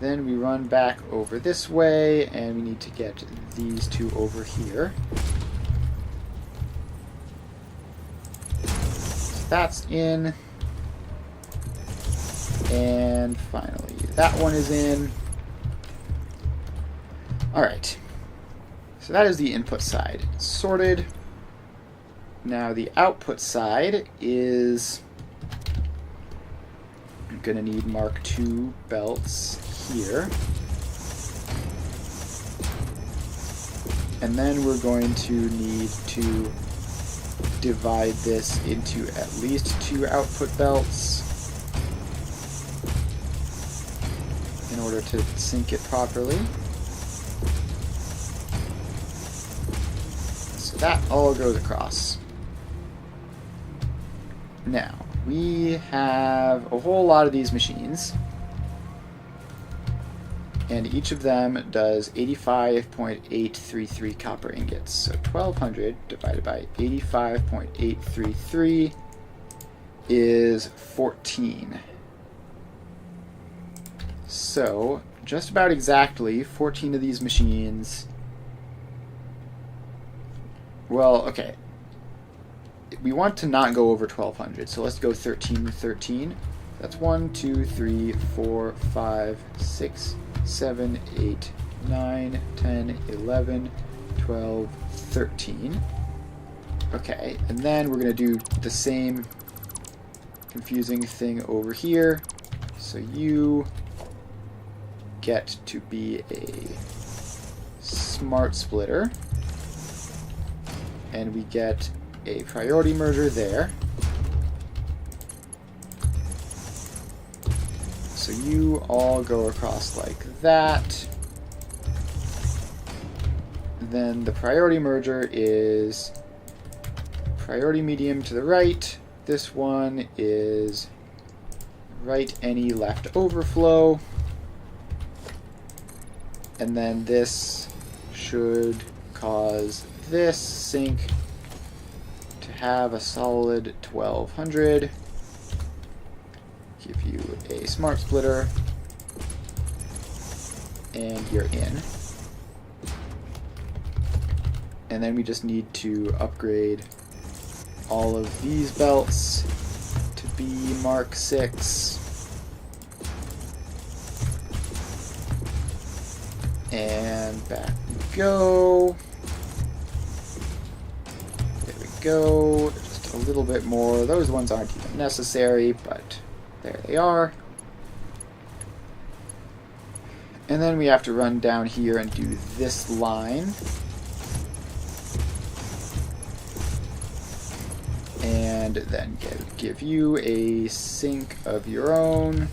[SPEAKER 1] Then we run back over this way, and we need to get these two over here. So that's in. And finally, that one is in. Alright. So that is the input side. Sorted. Now the output side is... I'm going to need Mark II belts here. And then we're going to need to divide this into at least 2 output belts in order to sync it properly. So that all goes across. Now, we have a whole lot of these machines, and each of them does 85.833 copper ingots. So 1200 divided by 85.833 is 14. So just about exactly 14 of these machines. Well, okay. We want to not go over 1200, so let's go 13 to 13. That's 1, 2, 3, 4, 5, 6, 7, 8, 9, 10, 11, 12, 13. Okay, and then we're going to do the same confusing thing over here. So you get to be a smart splitter, and we get a priority merger there. So you all go across like that. Then the priority merger is priority medium to the right. This one is right any left overflow. And then this should cause this sync to have a solid 1200. Give you a smart splitter, and you're in. And then we just need to upgrade all of these belts to be Mark 6. And back we go. There we go. Just a little bit more. Those ones aren't even necessary, but there they are. And then we have to run down here and do this line. And then give you a sync of your own.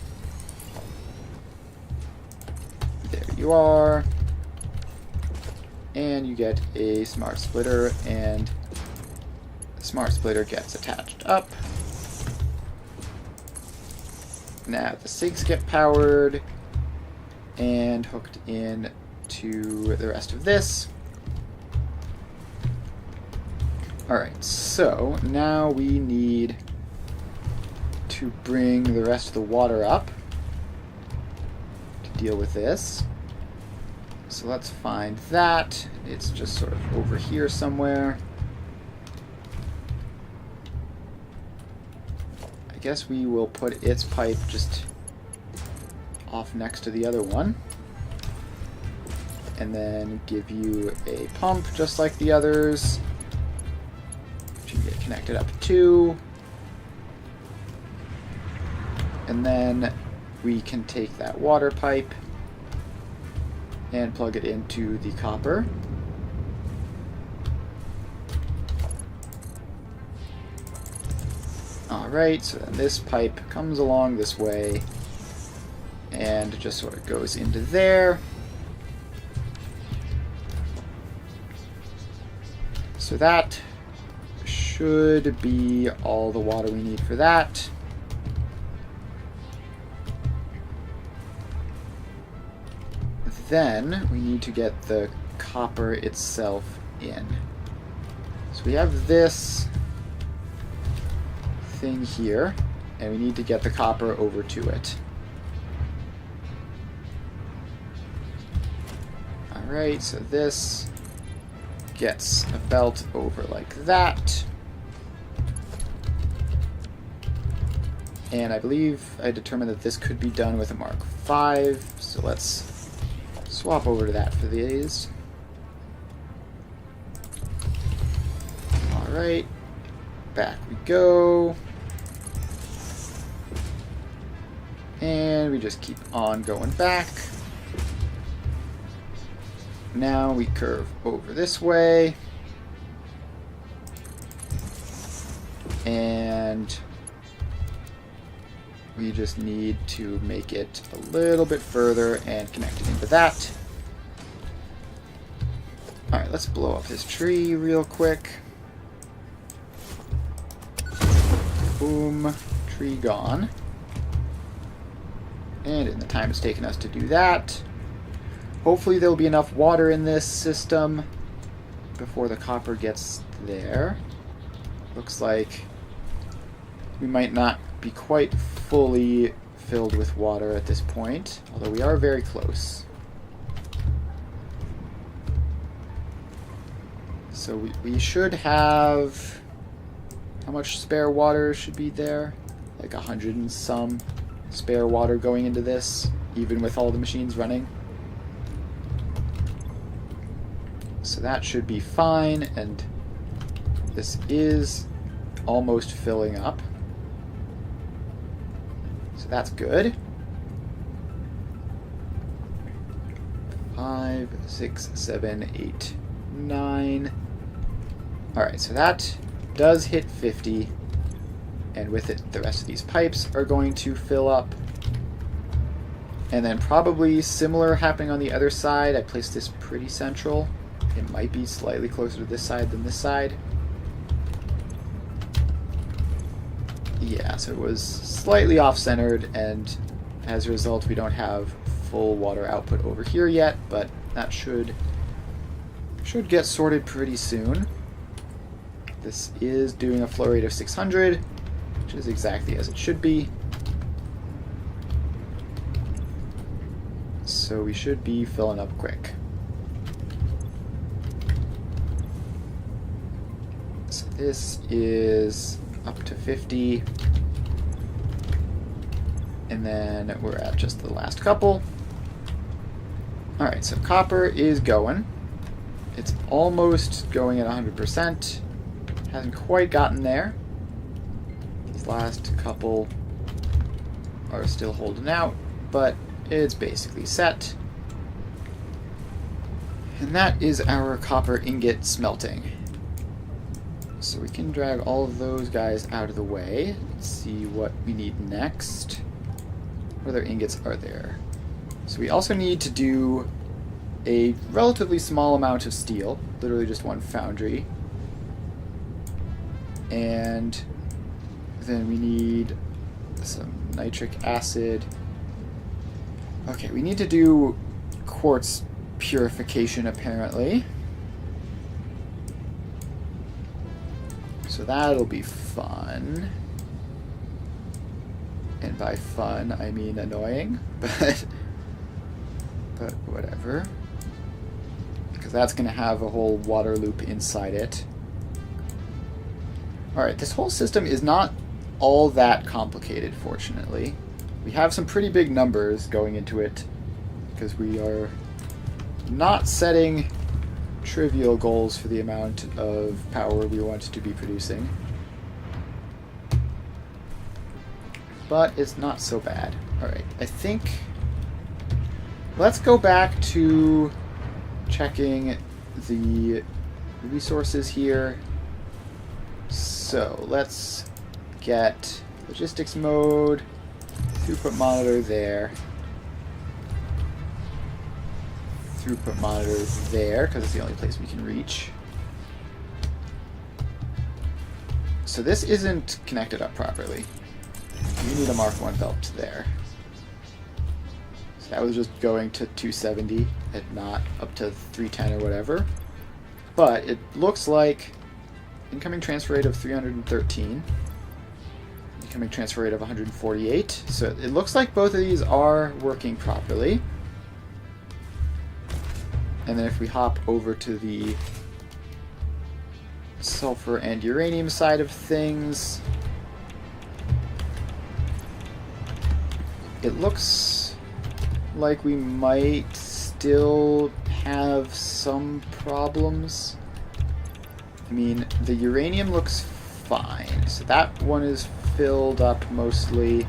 [SPEAKER 1] There you are. And you get a smart splitter, and the smart splitter gets attached up. Now the SIGs get powered and hooked in to the rest of this. Alright, so now we need to bring the rest of the water up to deal with this. So let's find that. It's just sort of over here somewhere. I guess we will put its pipe just off next to the other one. And then give you a pump just like the others, which you can get connected up to. And then we can take that water pipe and plug it into the copper. Alright, so then this pipe comes along this way and just sort of goes into there. So that should be all the water we need for that. Then we need to get the copper itself in. So we have this thing here, and we need to get the copper over to it. Alright, so this gets a belt over like that. And I believe I determined that this could be done with a Mark V, so let's swap over to that for these. Alright, back we go. And we just keep on going back. Now we curve over this way. And we just need to make it a little bit further and connect it into that. Alright, let's blow up this tree real quick. Boom. Tree gone. And in the time it's taken us to do that, hopefully there'll be enough water in this system before the copper gets there. Looks like we might not be quite fully filled with water at this point, although we are very close. So we should have... How much spare water should be there? Like 100 and some spare water going into this, even with all the machines running. So that should be fine, and this is almost filling up. So that's good. 5, 6, 7, 8, 9. Alright, so that does hit 50. And with it, the rest of these pipes are going to fill up. And then probably similar happening on the other side. I placed this pretty central. It might be slightly closer to this side than this side. Yeah, so it was slightly off-centered, and as a result we don't have full water output over here yet, but that should get sorted pretty soon. This is doing a flow rate of 600, which is exactly as it should be. So we should be filling up quick. So this is up to 50. And then we're at just the last couple. Alright, so copper is going. It's almost going at 100%. Hasn't quite gotten there. These last couple are still holding out, but it's basically set. And that is our copper ingot smelting. So we can drag all of those guys out of the way. Let's see what we need next. What other ingots are there? So we also need to do a relatively small amount of steel, literally just one foundry. And then we need some nitric acid. Okay, we need to do quartz purification apparently. So that'll be fun. And by fun, I mean annoying, but whatever. Because that's going to have a whole water loop inside it. Alright, this whole system is not all that complicated, fortunately. We have some pretty big numbers going into it, because we are not setting trivial goals for the amount of power we want to be producing. But it's not so bad. Alright, I think... Let's go back to checking the resources here. So, let's get logistics mode, throughput monitor there. Throughput monitor there, because it's the only place we can reach. So this isn't connected up properly. You need a Mark 1 belt there. So that was just going to 270 and not up to 310 or whatever. But it looks like incoming transfer rate of 313. Incoming transfer rate of 148. So it looks like both of these are working properly. And then if we hop over to the sulfur and uranium side of things, it looks like we might still have some problems. I mean, the uranium looks fine. So that one is filled up mostly.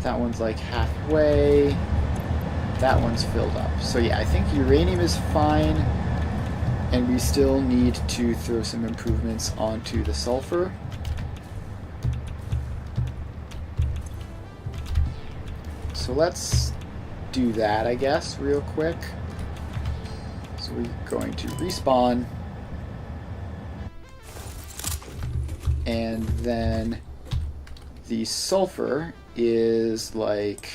[SPEAKER 1] That one's like halfway. That one's filled up. So yeah, I think uranium is fine. And we still need to throw some improvements onto the sulfur. So let's do that, I guess, real quick. So we're going to respawn. And then the sulfur is like...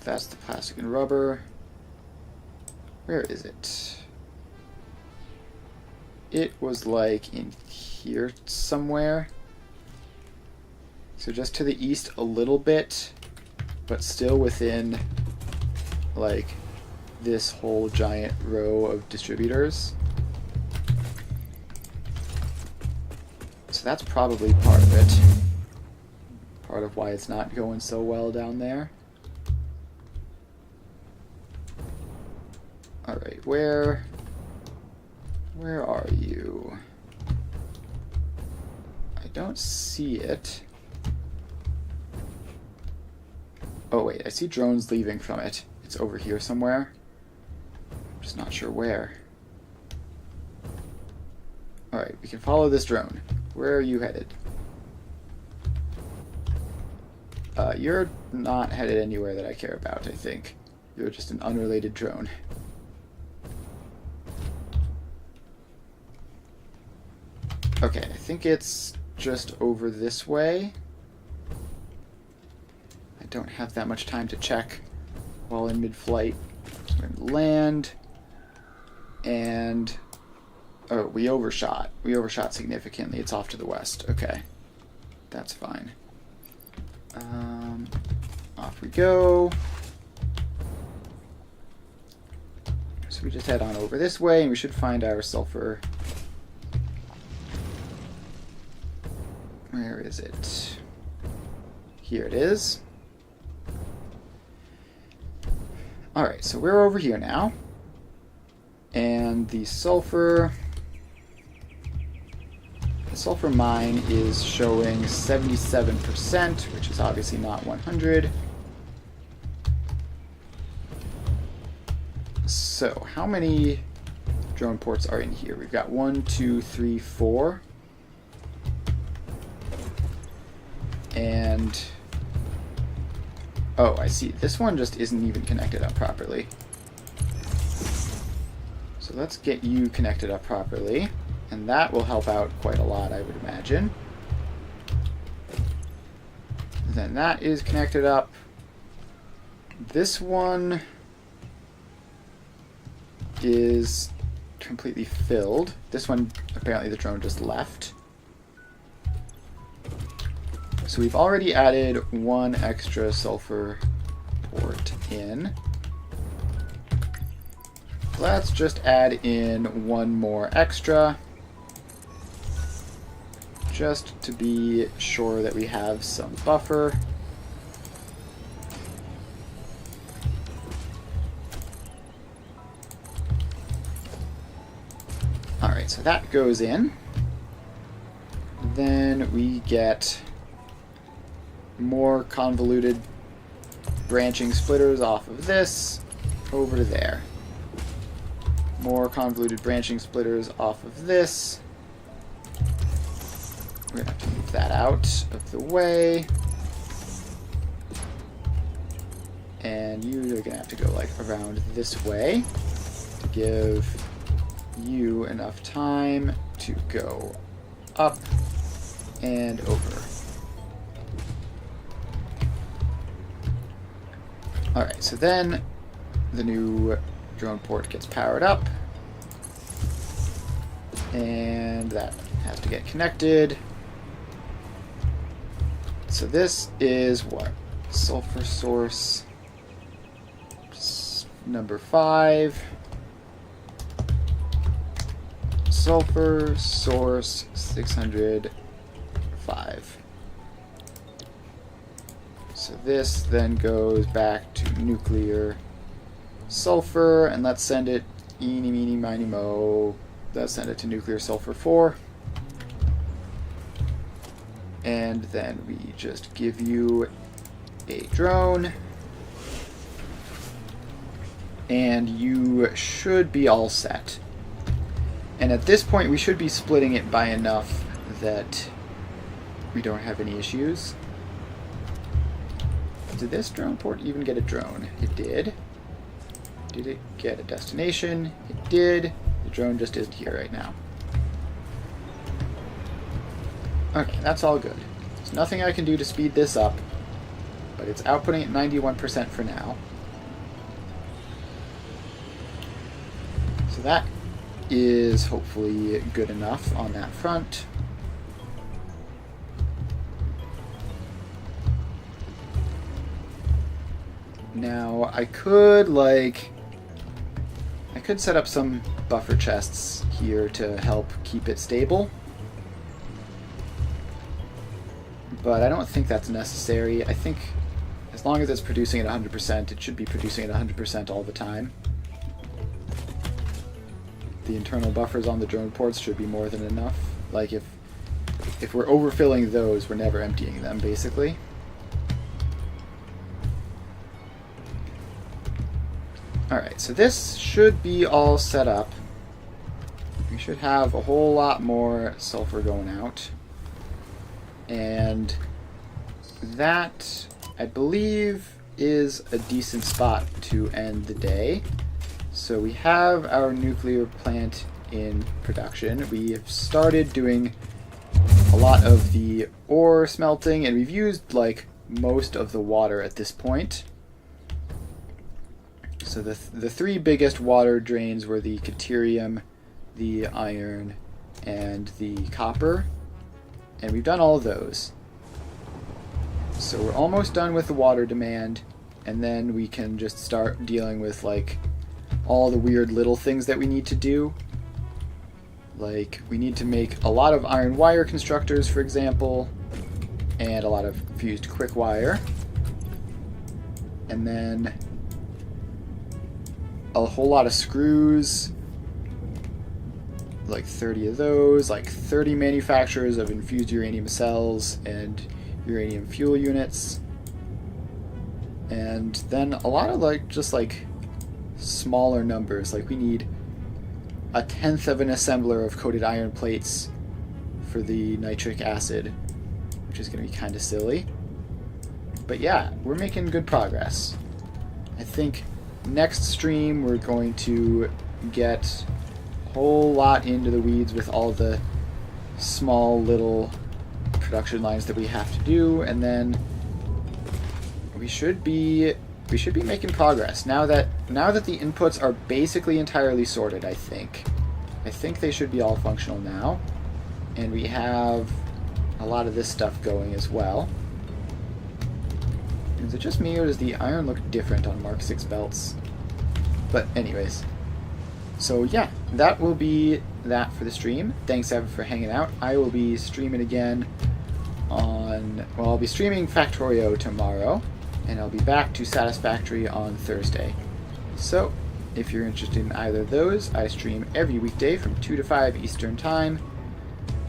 [SPEAKER 1] That's the plastic and rubber. Where is it? It was like in here somewhere. So just to the east a little bit, but still within like this whole giant row of distributors. So that's probably part of it. Part of why it's not going so well down there. Alright, where are you? I don't see it. Oh wait, I see drones leaving from it. It's over here somewhere. I'm just not sure where. Alright, we can follow this drone. Where are you headed? You're not headed anywhere that I care about, I think. You're just an unrelated drone. Okay, I think it's just over this way. I don't have that much time to check while in mid-flight. So we're going to land. And... oh, we overshot. We overshot significantly. It's off to the west. Okay. That's fine. Off we go. So we just head on over this way, and we should find our sulfur. Where is it? Here it is. Alright, so we're over here now. And the sulfur mine is showing 77%, which is obviously not 100. So, how many drone ports are in here? We've got 1, 2, 3, 4. And... oh, I see. This one just isn't even connected up properly. So let's get you connected up properly. And that will help out quite a lot, I would imagine. Then that is connected up. This one is completely filled. This one, apparently the drone just left. So we've already added one extra sulfur port in. Let's just add in one more extra, just to be sure that we have some buffer. Alright, so that goes in. Then we get more convoluted branching splitters off of this over to there. More convoluted branching splitters off of this. We're going to have to move that out of the way. And you're going to have to go like around this way to give you enough time to go up and over. Alright, so then the new drone port gets powered up, and that has to get connected. So this is what? Sulfur source number 5. Sulfur source 605. So this then goes back to nuclear sulfur, and let's send it eeny, meeny, miny, mo. Let's send it to nuclear sulfur 4. And then we just give you a drone. And you should be all set. And at this point, we should be splitting it by enough that we don't have any issues. Did this drone port even get a drone? It did. Did it get a destination? It did. The drone just isn't here right now. Okay, that's all good. There's nothing I can do to speed this up, but it's outputting at 91% for now. So that is hopefully good enough on that front. Now, I could set up some buffer chests here to help keep it stable. But I don't think that's necessary. I think as long as it's producing at 100%, it should be producing at 100% all the time. The internal buffers on the drone ports should be more than enough. Like if we're overfilling those, we're never emptying them, basically. Alright, so this should be all set up. We should have a whole lot more sulfur going out. And that, I believe, is a decent spot to end the day. So we have our nuclear plant in production. We have started doing a lot of the ore smelting, and we've used like most of the water at this point. So the three biggest water drains were the Caterium, the iron, and the copper. And we've done all of those. So we're almost done with the water demand, and then we can just start dealing with like all the weird little things that we need to do. Like we need to make a lot of iron wire constructors, for example, and a lot of fused quick wire. And then a whole lot of screws, like 30 of those, like 30 manufacturers of infused uranium cells and uranium fuel units, and then a lot of like just like smaller numbers. Like we need 1/10 of an assembler of coated iron plates for the nitric acid, which is going to be kind of silly. But yeah, we're making good progress. I think next stream we're going to get a whole lot into the weeds with all the small little production lines that we have to do, and then we should be making progress now that the inputs are basically entirely sorted. I think they should be all functional now, and we have a lot of this stuff going as well. Is it just me, or does the iron look different on Mark 6 belts? But anyways. So yeah, that will be that for the stream. Thanks Evan for hanging out. I will be streaming again on... Well, I'll be streaming Factorio tomorrow, and I'll be back to Satisfactory on Thursday. So, if you're interested in either of those, I stream every weekday from 2 to 5 Eastern Time,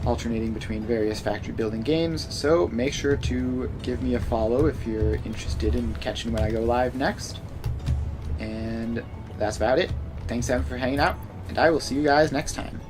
[SPEAKER 1] alternating between various factory building games, so make sure to give me a follow if you're interested in catching when I go live next. And that's about it. Thanks Evan for hanging out, and I will see you guys next time.